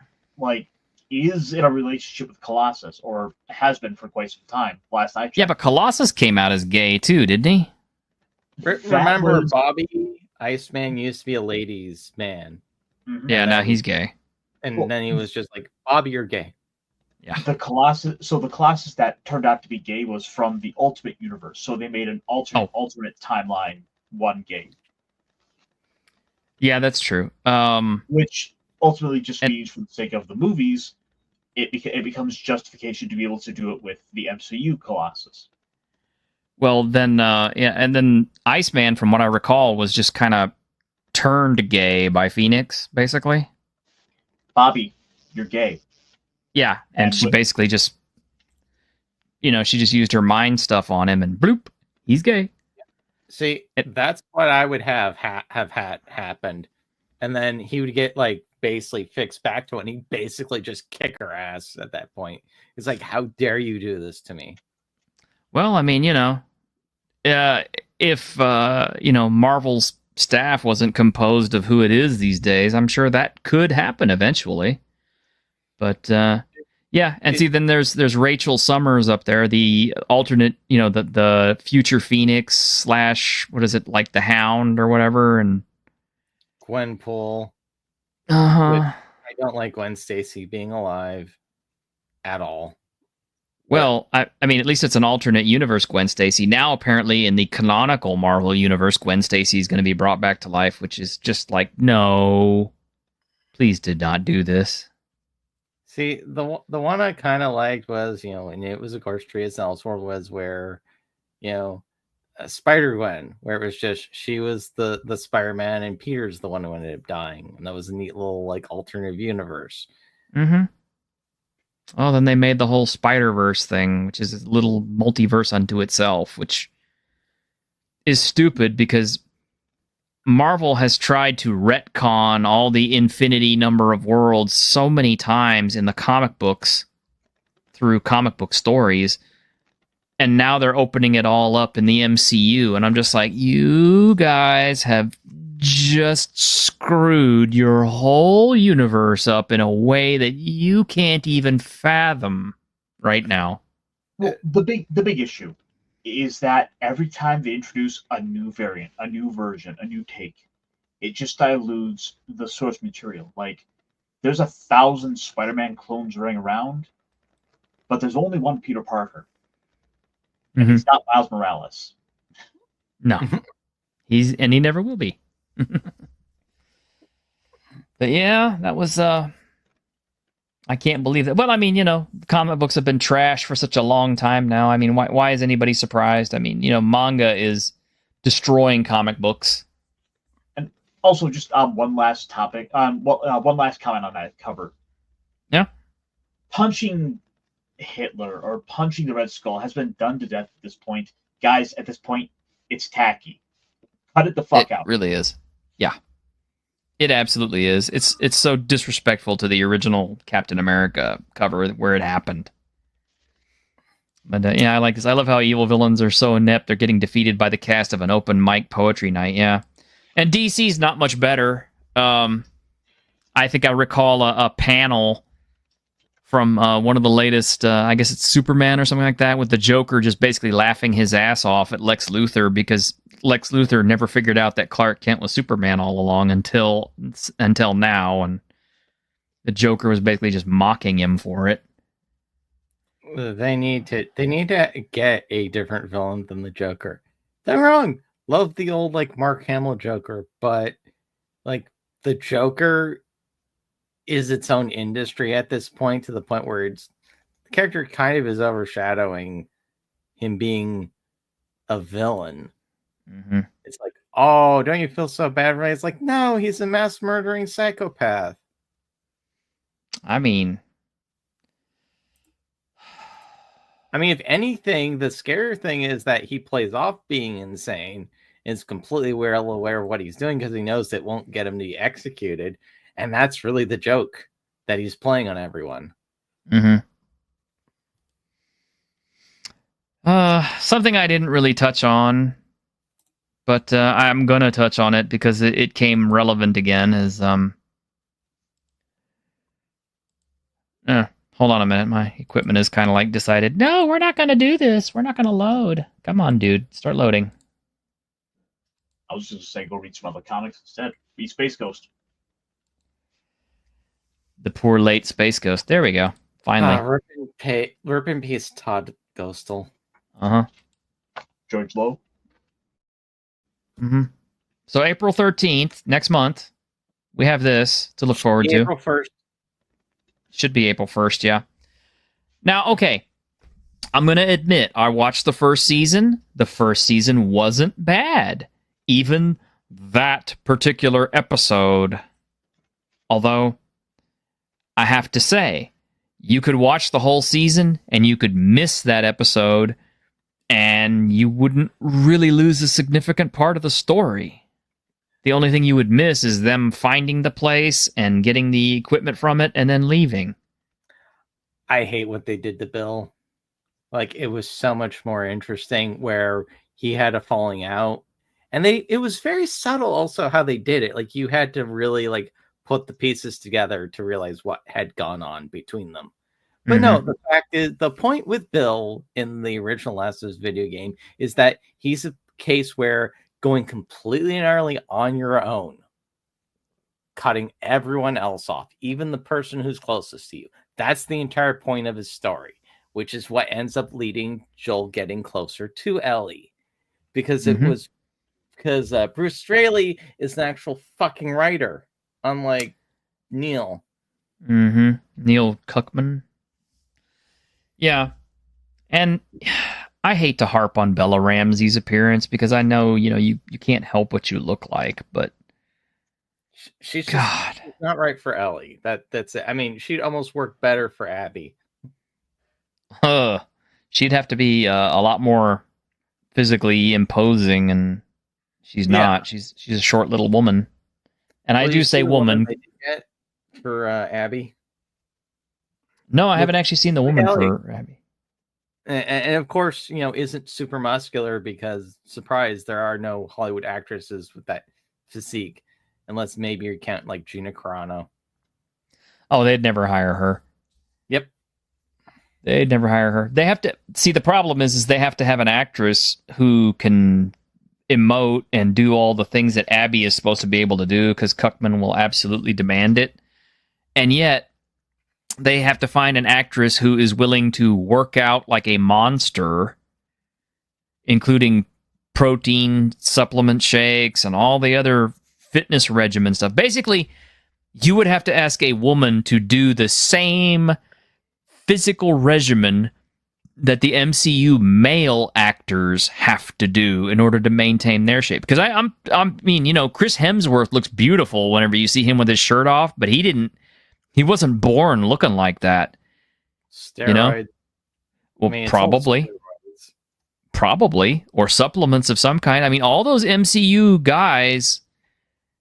is in a relationship with Colossus, or has been for quite some time. Last I checked. Yeah, but Colossus came out as gay too, didn't he? Remember, Bobby Iceman used to be a ladies' man. Mm-hmm. Yeah, now he's gay. And then he was just like, Bobby, you're gay. Yeah. The Colossus that turned out to be gay was from the Ultimate Universe. So they made an alternate timeline one gay. Yeah, that's true. Which ultimately just means, for the sake of the movies, it becomes justification to be able to do it with the MCU Colossus. Well, then, and then Iceman, from what I recall, was just kind of turned gay by Phoenix, basically. Bobby, you're gay. Yeah, and she basically just, she just used her mind stuff on him, and bloop, he's gay. See, that's what I would have had happened, and then he would get basically fixed back to it, and he basically just kick her ass at that point. It's like, how dare you do this to me? Well, I mean, if Marvel's staff wasn't composed of who it is these days, I'm sure that could happen eventually. But yeah, and see, then there's Rachel Summers up there, the alternate, the future Phoenix / what is it, like the Hound or whatever, and Gwenpool. I don't like Gwen Stacy being alive at all. Well, I mean, at least it's an alternate universe Gwen Stacy. Now, apparently, in the canonical Marvel universe, Gwen Stacy is going to be brought back to life, which is just like, no, please did not do this. See, the one I kind of liked was, and it was, of course, Tria Elsewhere, was where, Spider-Gwen, where it was just, she was the Spider-Man and Peter's the one who ended up dying. And that was a neat little, alternative universe. Mm-hmm. Oh, then they made the whole Spider-Verse thing, which is a little multiverse unto itself, which is stupid because Marvel has tried to retcon all the infinity number of worlds so many times in the comic books through comic book stories, and now they're opening it all up in the MCU, and I'm just like, you guys have just screwed your whole universe up in a way that you can't even fathom right now. Well, the big issue is that every time they introduce a new variant, a new version, a new take, it just dilutes the source material. Like, there's 1,000 Spider-Man clones running around, but there's only one Peter Parker. And he's not Miles Morales. No. He never will be. But yeah, that was I can't believe that. Well, I mean, comic books have been trash for such a long time now. I mean, why is anybody surprised? I mean, manga is destroying comic books. And also, just one last topic, one last comment on that cover. Yeah. Punching Hitler or punching the Red Skull has been done to death at this point. Guys, at this point, it's tacky. Cut it the fuck out. It really is. Yeah. It absolutely is. It's so disrespectful to the original Captain America cover where it happened. But yeah, I like this. I love how evil villains are so inept they're getting defeated by the cast of an open mic poetry night. Yeah. And DC's not much better. I think I recall a panel from one of the latest, I guess it's Superman or something like that, with the Joker just basically laughing his ass off at Lex Luthor because Lex Luthor never figured out that Clark Kent was Superman all along until now, and the Joker was basically just mocking him for it. They need to get a different villain than the Joker. They're wrong. Love the old like Mark Hamill Joker, but like the Joker is its own industry at this point, to the point where the character kind of is overshadowing him being a villain. Mm-hmm. It's like, oh, don't you feel so bad, right? It's like, no, he's a mass murdering psychopath. I mean, if anything, the scary thing is that he plays off being insane, is completely well aware of what he's doing because he knows it won't get him to be executed. And that's really the joke that he's playing on everyone. Mm-hmm. Something I didn't really touch on, but I'm going to touch on it because it came relevant again, is... hold on a minute. My equipment is kind of like decided, no, we're not going to do this. We're not going to load. Come on, dude. Start loading. I was just saying, go read some other comics instead. Read Space Ghost. The poor late Space Ghost. There we go. Finally. Rip in peace, Todd Ghostal. Uh-huh. George Lowe. Mm-hmm. So April 13th, next month, we have this to look forward to. April 1st. Should be April 1st, yeah. Now, okay. I'm going to admit, I watched the first season. The first season wasn't bad. Even that particular episode. Although, I have to say, you could watch the whole season and you could miss that episode and you wouldn't really lose a significant part of the story. The only thing you would miss is them finding the place and getting the equipment from it and then leaving. I hate what they did to Bill. Like, it was so much more interesting where he had a falling out. And it was very subtle also how they did it. Like, you had to really like put the pieces together to realize what had gone on between them. But no, the fact is, the point with Bill in the original Last of Us video game is that he's a case where going completely and utterly on your own, cutting everyone else off, even the person who's closest to you. That's the entire point of his story, which is what ends up leading Joel getting closer to Ellie. Because Bruce Straley is an actual fucking writer, unlike Neil. Neil Cuckman. Yeah. And I hate to harp on Bella Ramsey's appearance because I know, you can't help what you look like, but she's not right for Ellie. That's it. I mean, she'd almost work better for Abby. She'd have to be a lot more physically imposing, and she's not. She's a short little woman. And I do say woman. For Abby? No, I haven't actually seen the woman for Abby. And of course, isn't super muscular because, surprise, there are no Hollywood actresses with that physique, unless maybe you count like Gina Carano. Oh, they'd never hire her. Yep. They'd never hire her. They have to see, the problem is they have to have an actress who can emote and do all the things that Abby is supposed to be able to do, because Cuckman will absolutely demand it. And yet they have to find an actress who is willing to work out like a monster, including protein supplement shakes and all the other fitness regimen stuff. Basically, you would have to ask a woman to do the same physical regimen that the MCU male actors have to do in order to maintain their shape. Because I mean, Chris Hemsworth looks beautiful whenever you see him with his shirt off, but he wasn't born looking like that. Steroids. Well, probably, or supplements of some kind. I mean, all those MCU guys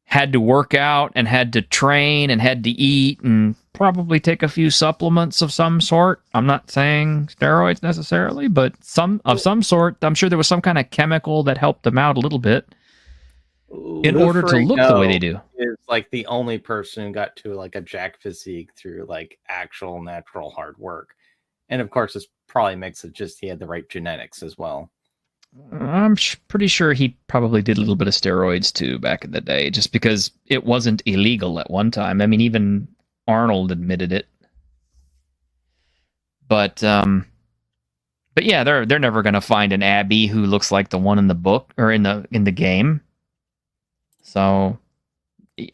had to work out and had to train and had to eat and probably take a few supplements of some sort. I'm not saying steroids necessarily, but some sort. I'm sure there was some kind of chemical that helped them out a little bit in order to look the way they do. Is like the only person who got to like a jack physique through like actual natural hard work. And of course, it's probably a mix of just he had the right genetics as well. I'm pretty sure he probably did a little bit of steroids too back in the day, just because it wasn't illegal at one time. I mean, even Arnold admitted it. But yeah, they're never gonna find an Abby who looks like the one in the book or in the game. So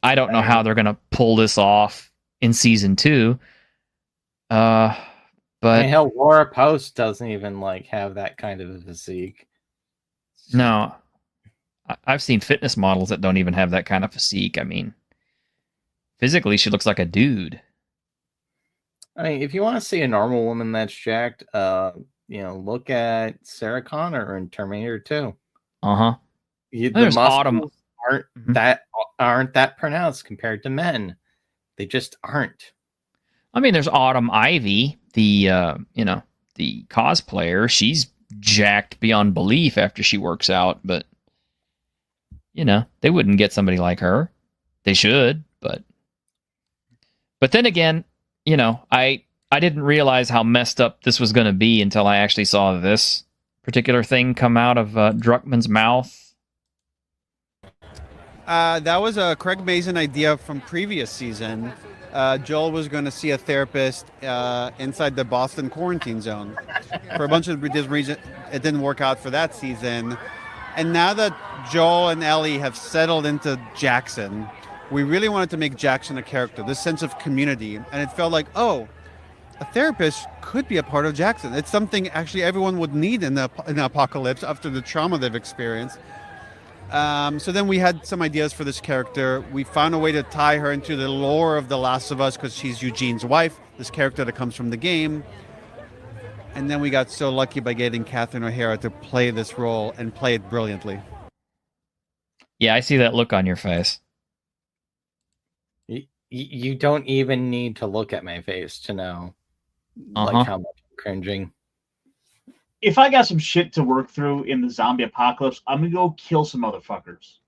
I don't know how they're gonna pull this off in season 2. But I mean, hell, Laura Post doesn't even like have that kind of a physique. No, I've seen fitness models that don't even have that kind of physique. I mean, physically, she looks like a dude. I mean, if you want to see a normal woman that's jacked, look at Sarah Connor in Terminator 2. Uh-huh. The muscles aren't that pronounced compared to men. They just aren't. I mean, there's Autumn Ivy, the cosplayer. She's jacked beyond belief after she works out, but they wouldn't get somebody like her. They should, but then again, I didn't realize how messed up this was going to be until I actually saw this particular thing come out of Druckmann's mouth. That was a Craig Mazin idea from previous season. Joel was going to see a therapist inside the Boston quarantine zone. For a bunch of reasons, it didn't work out for that season. And now that Joel and Ellie have settled into Jackson, we really wanted to make Jackson a character, this sense of community. And it felt like, a therapist could be a part of Jackson. It's something actually everyone would need in the apocalypse after the trauma they've experienced. So then we had some ideas for this character. We found a way to tie her into the lore of The Last of Us because she's Eugene's wife, this character that comes from the game. And then we got so lucky by getting Catherine O'Hara to play this role and play it brilliantly. Yeah, I see that look on your face. You don't even need to look at my face to know like how much I'm cringing. If I got some shit to work through in the zombie apocalypse, I'm gonna go kill some motherfuckers.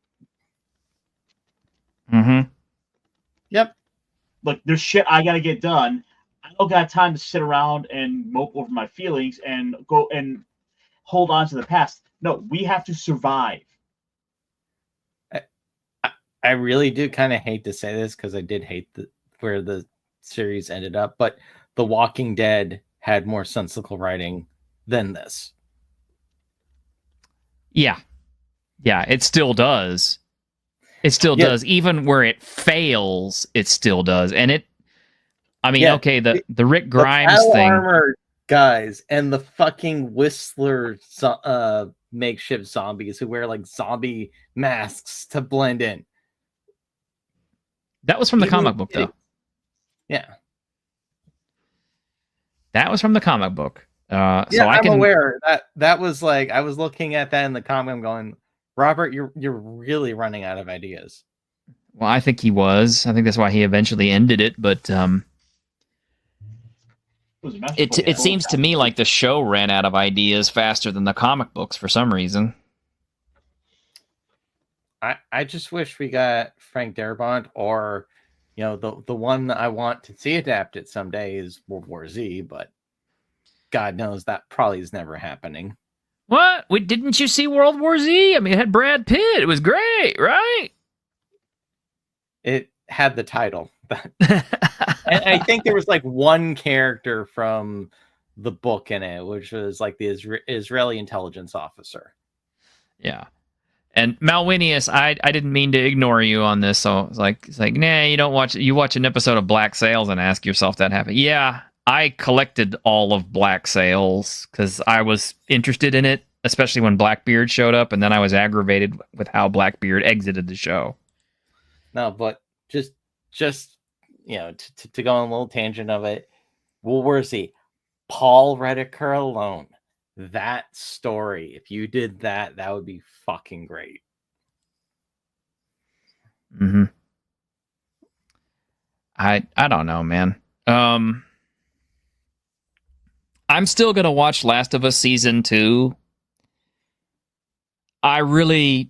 Mm-hmm. Yep. Look, there's shit I gotta get done. I don't got time to sit around and mope over my feelings and go and hold on to the past. No, we have to survive. I really do kind of hate to say this because I did hate where the series ended up, but The Walking Dead had more sensible writing than this. Yeah, it still does. It still does. Even where it fails, it still does. And the Rick Grimes thing. Armored guys and the fucking Whistler makeshift zombies who wear like zombie masks to blend in. That was from the comic book, though. Yeah. That was from the comic book. I'm aware that was like I was looking at that in the comic. I'm going, Robert, you're really running out of ideas. Well, I think he was. I think that's why he eventually ended it. But it seems to me like the show ran out of ideas faster than the comic books for some reason. I just wish we got Frank Darabont, or the one that I want to see adapted someday is World War Z, but God knows that probably is never happening. What? Didn't you see World War Z? I mean, it had Brad Pitt. It was great, right? It had the title. And I think there was like one character from the book in it, which was like the Israeli intelligence officer. Yeah. And Malwinius, I didn't mean to ignore you on this. So it's like, nah, you watch an episode of Black Sails and ask yourself that happened. Yeah. I collected all of Black Sails because I was interested in it, especially when Blackbeard showed up, and then I was aggravated with how Blackbeard exited the show. No, but just to go on a little tangent of it, World War Z, Paul Rediker alone, that story, if you did that would be fucking great. Mm-hmm. I don't know, man. I'm still going to watch Last of Us Season 2. The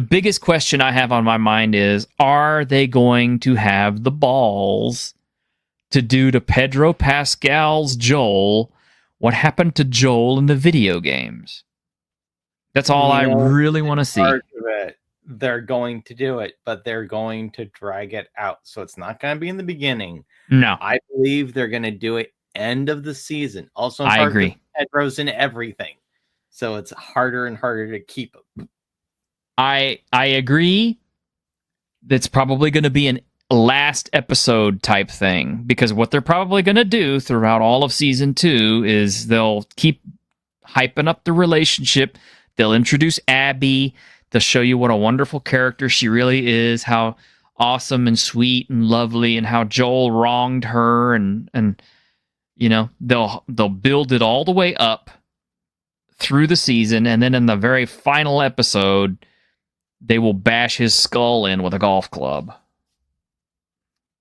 biggest question I have on my mind is, are they going to have the balls to do to Pedro Pascal's Joel what happened to Joel in the video games? That's all I really want to see. They're going to do it, but they're going to drag it out. So it's not going to be in the beginning. No. I believe they're going to do it end of the season. Also, I agree. Pedro's in everything. So it's harder and harder to keep them. I agree. That's probably going to be an last episode type thing, because what they're probably going to do throughout all of season 2 is they'll keep hyping up the relationship. They'll introduce Abby. They'll show you what a wonderful character she really is, how awesome and sweet and lovely, and how Joel wronged her, and you know, they'll build it all the way up through the season, and then in the very final episode, they will bash his skull in with a golf club.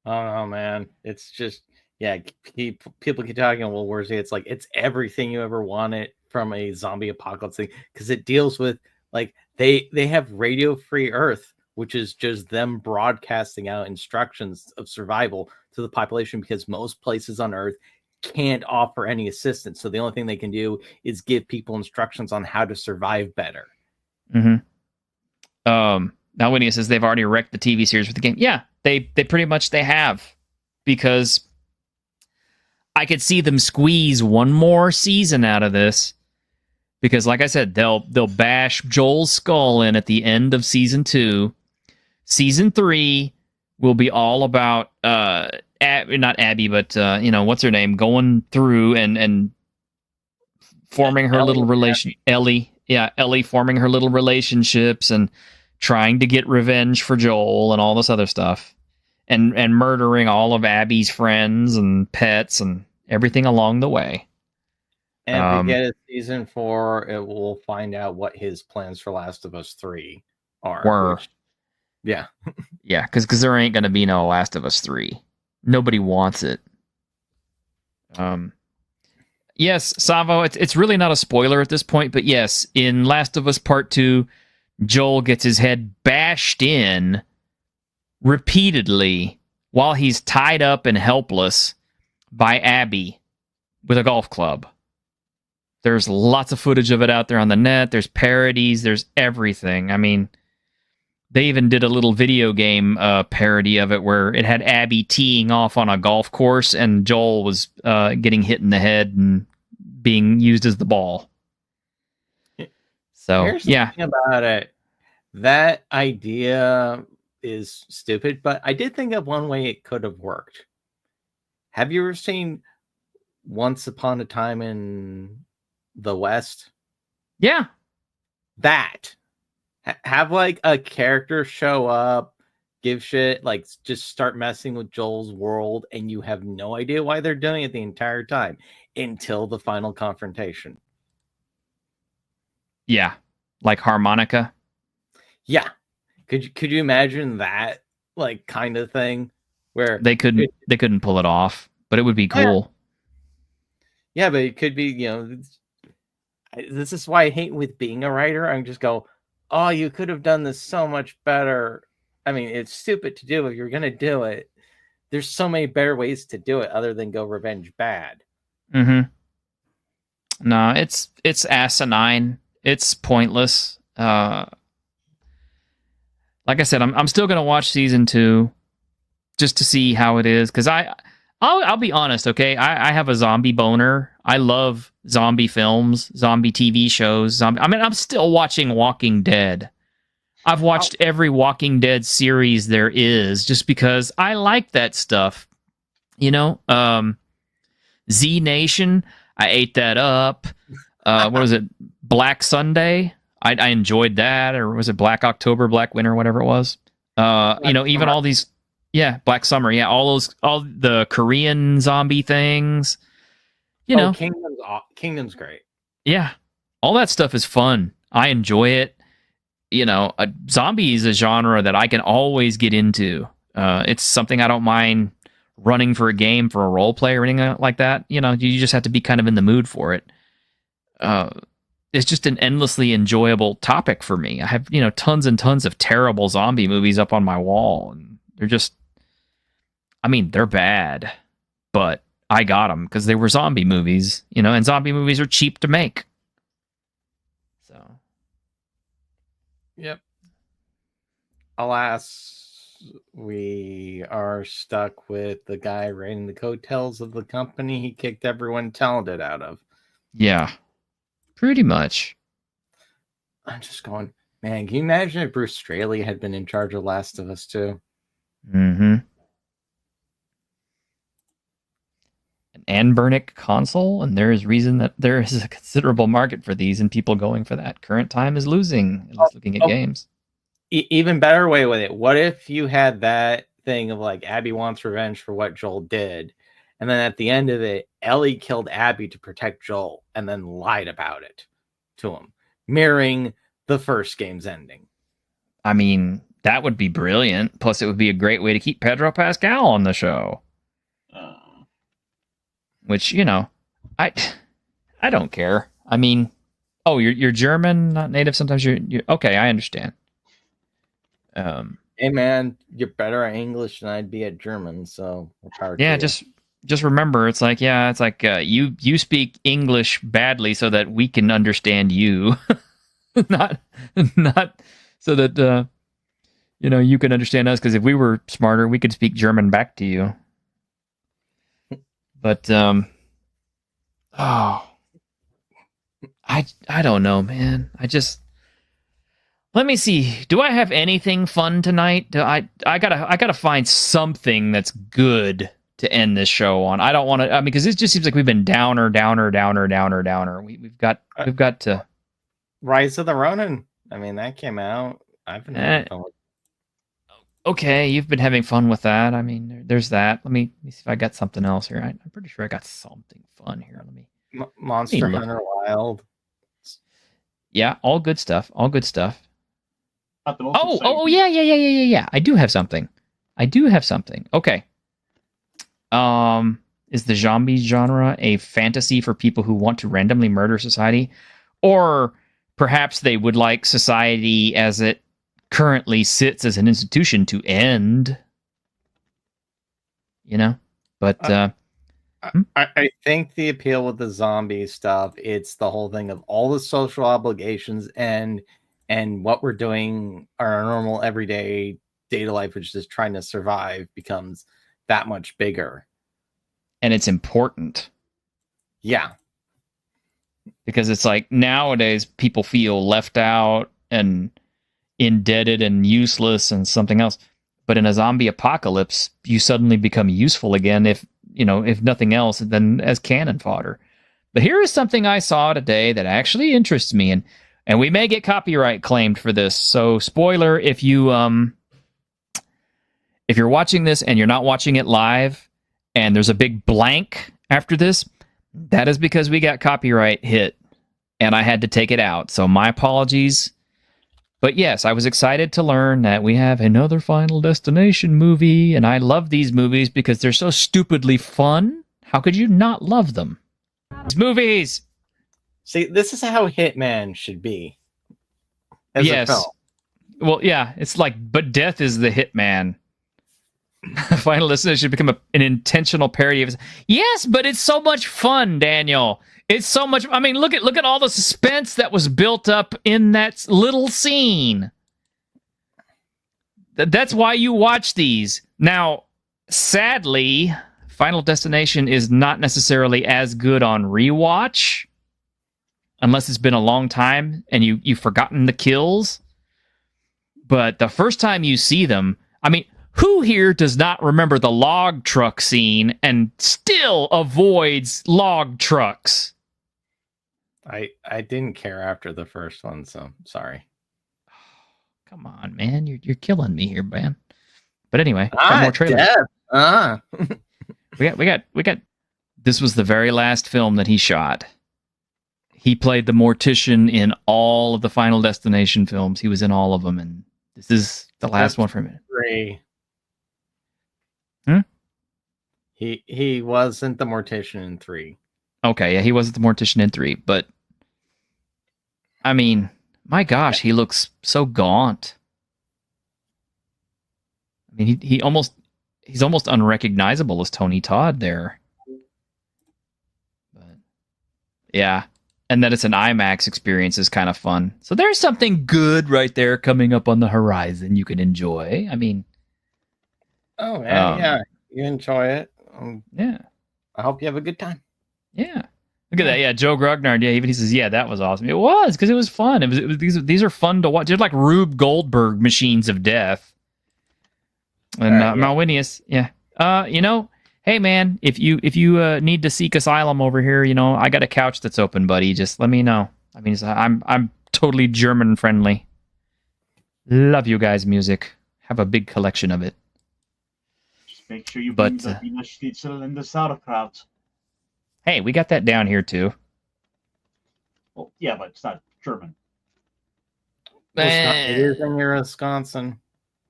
Oh man, it's just, yeah. People keep talking. Well, where's it? It's like it's everything you ever wanted from a zombie apocalypse thing, because it deals with, like, they have Radio Free Earth, which is just them broadcasting out instructions of survival to the population, because most places on Earth can't offer any assistance. So the only thing they can do is give people instructions on how to survive better. Mm-hmm. Now Winnie says they've already wrecked the TV series with the game. Yeah, they pretty much they have, because I could see them squeeze one more season out of this, because like I said, they'll bash Joel's skull in at the end of season 2. Season 3 will be all about not Abby, but what's her name, going through and forming her little relation. Ellie forming her little relationships and trying to get revenge for Joel and all this other stuff, and murdering all of Abby's friends and pets and everything along the way. And if we get a season 4, it will find out what his plans for Last of Us 3 are. Yeah. Yeah, because there ain't going to be no Last of Us 3. Nobody wants it. Yes, Savo, it's really not a spoiler at this point, but yes, in Last of Us Part 2, Joel gets his head bashed in repeatedly while he's tied up and helpless by Abby with a golf club. There's lots of footage of it out there on the net. There's parodies. There's everything. I mean, they even did a little video game parody of it where it had Abby teeing off on a golf course and Joel was getting hit in the head and being used as the ball. So, here's the thing about it. That idea is stupid, but I did think of one way it could have worked. Have you ever seen Once Upon a Time in the West? Yeah. That. Have like a character show up, give shit, like just start messing with Joel's world, and you have no idea why they're doing it the entire time until the final confrontation. Yeah. Like harmonica. Yeah. Could you imagine that, like, kind of thing where they couldn't pull it off, but it would be cool. Yeah, but it could be, this is why I hate with being a writer. I just go, oh, you could have done this so much better. I mean, it's stupid to do if you're going to do it. There's so many better ways to do it other than go revenge bad. Mm-hmm. No, it's asinine. It's pointless. Like I said, I'm still going to watch season 2 just to see how it is, because I'll be honest, okay? I have a zombie boner. I love zombie films, zombie TV shows. I'm still watching Walking Dead. I've watched every Walking Dead series there is just because I like that stuff. Z Nation, I ate that up. What was it? Black Sunday? I enjoyed that. Or was it Black October, Black Winter, whatever it was? Even all these... Yeah, Black Summer. Yeah, all the Korean zombie things. Kingdom's great. Yeah, all that stuff is fun. I enjoy it. Zombie is a genre that I can always get into. It's something I don't mind running for a game, for a role play or anything like that. You just have to be kind of in the mood for it. It's just an endlessly enjoyable topic for me. I have, tons and tons of terrible zombie movies up on my wall, and they're just... they're bad, but I got them because they were zombie movies, and zombie movies are cheap to make. So, Yep. Alas, we are stuck with the guy riding the coattails of the company he kicked everyone talented out of. Yeah, pretty much. I'm just going, man, can you imagine if Bruce Straley had been in charge of Last of Us 2? Mm-hmm. An Anbernic console, and there is reason that there is a considerable market for these, and people going for that. Current time is losing, at least looking at games. Even better way with it. What if you had that thing of like Abby wants revenge for what Joel did, and then at the end of it, Ellie killed Abby to protect Joel, and then lied about it to him, mirroring the first game's ending. I mean, that would be brilliant. Plus, it would be a great way to keep Pedro Pascal on the show. Which, you know, I don't care. I mean, oh, you're German, not native. Sometimes you're okay. I understand. Hey man, you're better at English than I'd be at German, so yeah, just remember, it's like you speak English badly so that we can understand you, not so that you can understand us. Because if we were smarter, we could speak German back to you. But I don't know, man. Let me see. Do I have anything fun tonight? I gotta find something that's good to end this show on. I don't want to. I mean, because it just seems like we've been downer. We've got to. Rise of the Ronin. I mean, that came out. I've been having fun with. Okay, you've been having fun with that. I mean, there's that. Let me see if I got something else here. I'm pretty sure I got something fun here. Let me. Monster Hunter Wild. Yeah, all good stuff. All good stuff. Oh, yeah. I do have something. Okay. Is the zombie genre a fantasy for people who want to randomly murder society? Or perhaps they would like society as it currently sits as an institution to end? But I think the appeal with the zombie stuff, it's the whole thing of all the social obligations and what we're doing, our normal everyday data life, which is trying to survive, becomes that much bigger. And it's important. Yeah. Because it's like nowadays people feel left out and indebted and useless and something else. But in a zombie apocalypse, you suddenly become useful again, if nothing else, than as cannon fodder. But here is something I saw today that actually interests me, and we may get copyright claimed for this. So, spoiler, if you're watching this and you're not watching it live, and there's a big blank after this, that is because we got copyright hit, and I had to take it out. So my apologies. But yes, I was excited to learn that we have another Final Destination movie, and I love these movies because they're so stupidly fun. How could you not love them? These movies! See, this is how Hitman should be. Yes. Well, yeah, it's like, but death is the hitman. Final Destination should become an intentional parody of. Yes, but it's so much fun, Daniel. It's so much. I mean, look at all the suspense that was built up in that little scene. That's why you watch these. Now, sadly, Final Destination is not necessarily as good on rewatch, unless it's been a long time and you've forgotten the kills. But the first time you see them, I mean, who here does not remember the log truck scene and still avoids log trucks? I didn't care after the first one, so sorry. Come on, man, you're killing me here, man. But anyway, got more trailers. We got. This was the very last film that he shot. He played the mortician in all of the Final Destination films. He was in all of them, and this is the last one for him. 3. Hmm? He wasn't the mortician in 3. Okay, yeah, he wasn't the mortician in 3, but I mean, my gosh, he looks so gaunt. I mean, he's almost unrecognizable as Tony Todd there. But yeah, and that it's an IMAX experience is kind of fun. So there's something good right there coming up on the horizon you can enjoy. I mean, oh man, yeah, you enjoy it. Yeah, I hope you have a good time. Yeah. Look at that. Yeah, Joe Grugnard. Yeah, even he says, yeah, that was awesome. It was, because it was fun. It was these are fun to watch. They're like Rube Goldberg machines of death. And Malwinius, yeah. Hey man, if you need to seek asylum over here, I got a couch that's open, buddy. Just let me know. I mean, I'm totally German friendly. Love you guys' music. Have a big collection of it. Just make sure you bring the Wiener Schnitzel and the sauerkraut. Hey, we got that down here too. Well, yeah, but it's not German. It is in Wisconsin.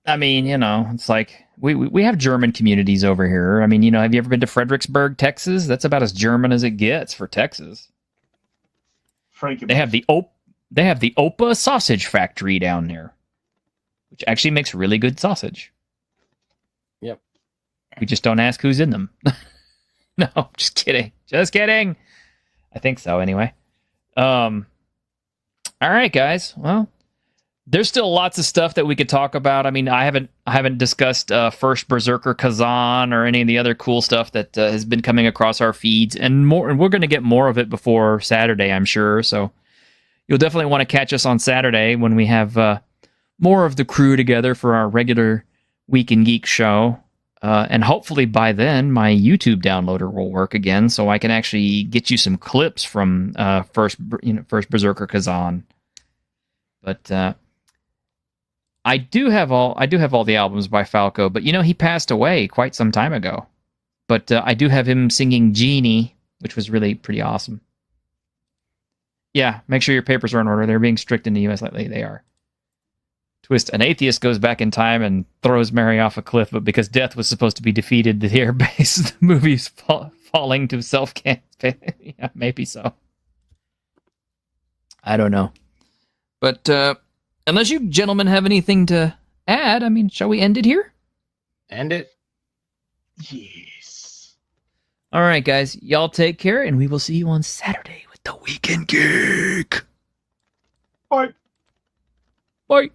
I mean, it's like we have German communities over here. I mean, have you ever been to Fredericksburg, Texas? That's about as German as it gets for Texas. They have the Opa sausage factory down there, which actually makes really good sausage. Yep. We just don't ask who's in them. No, just kidding. Just kidding. I think so anyway. All right, guys. Well, there's still lots of stuff that we could talk about. I mean, I haven't discussed First Berserker Kazan or any of the other cool stuff that has been coming across our feeds, and more. And we're going to get more of it before Saturday, I'm sure. So you'll definitely want to catch us on Saturday when we have more of the crew together for our regular Week in Geek show. And hopefully by then, my YouTube downloader will work again, so I can actually get you some clips from First Berserker Kazan. But I do have all the albums by Falco, but he passed away quite some time ago. But I do have him singing Genie, which was really pretty awesome. Yeah, make sure your papers are in order. They're being strict in the U.S. lately. They are. Twist: an atheist goes back in time and throws Mary off a cliff, but because death was supposed to be defeated, the airbase, the movie's falling to self-can. Yeah, maybe so. I don't know. But unless you gentlemen have anything to add, I mean, shall we end it here? End it. Yes. All right, guys. Y'all take care, and we will see you on Saturday with the Weekend Geek. Bye. Bye.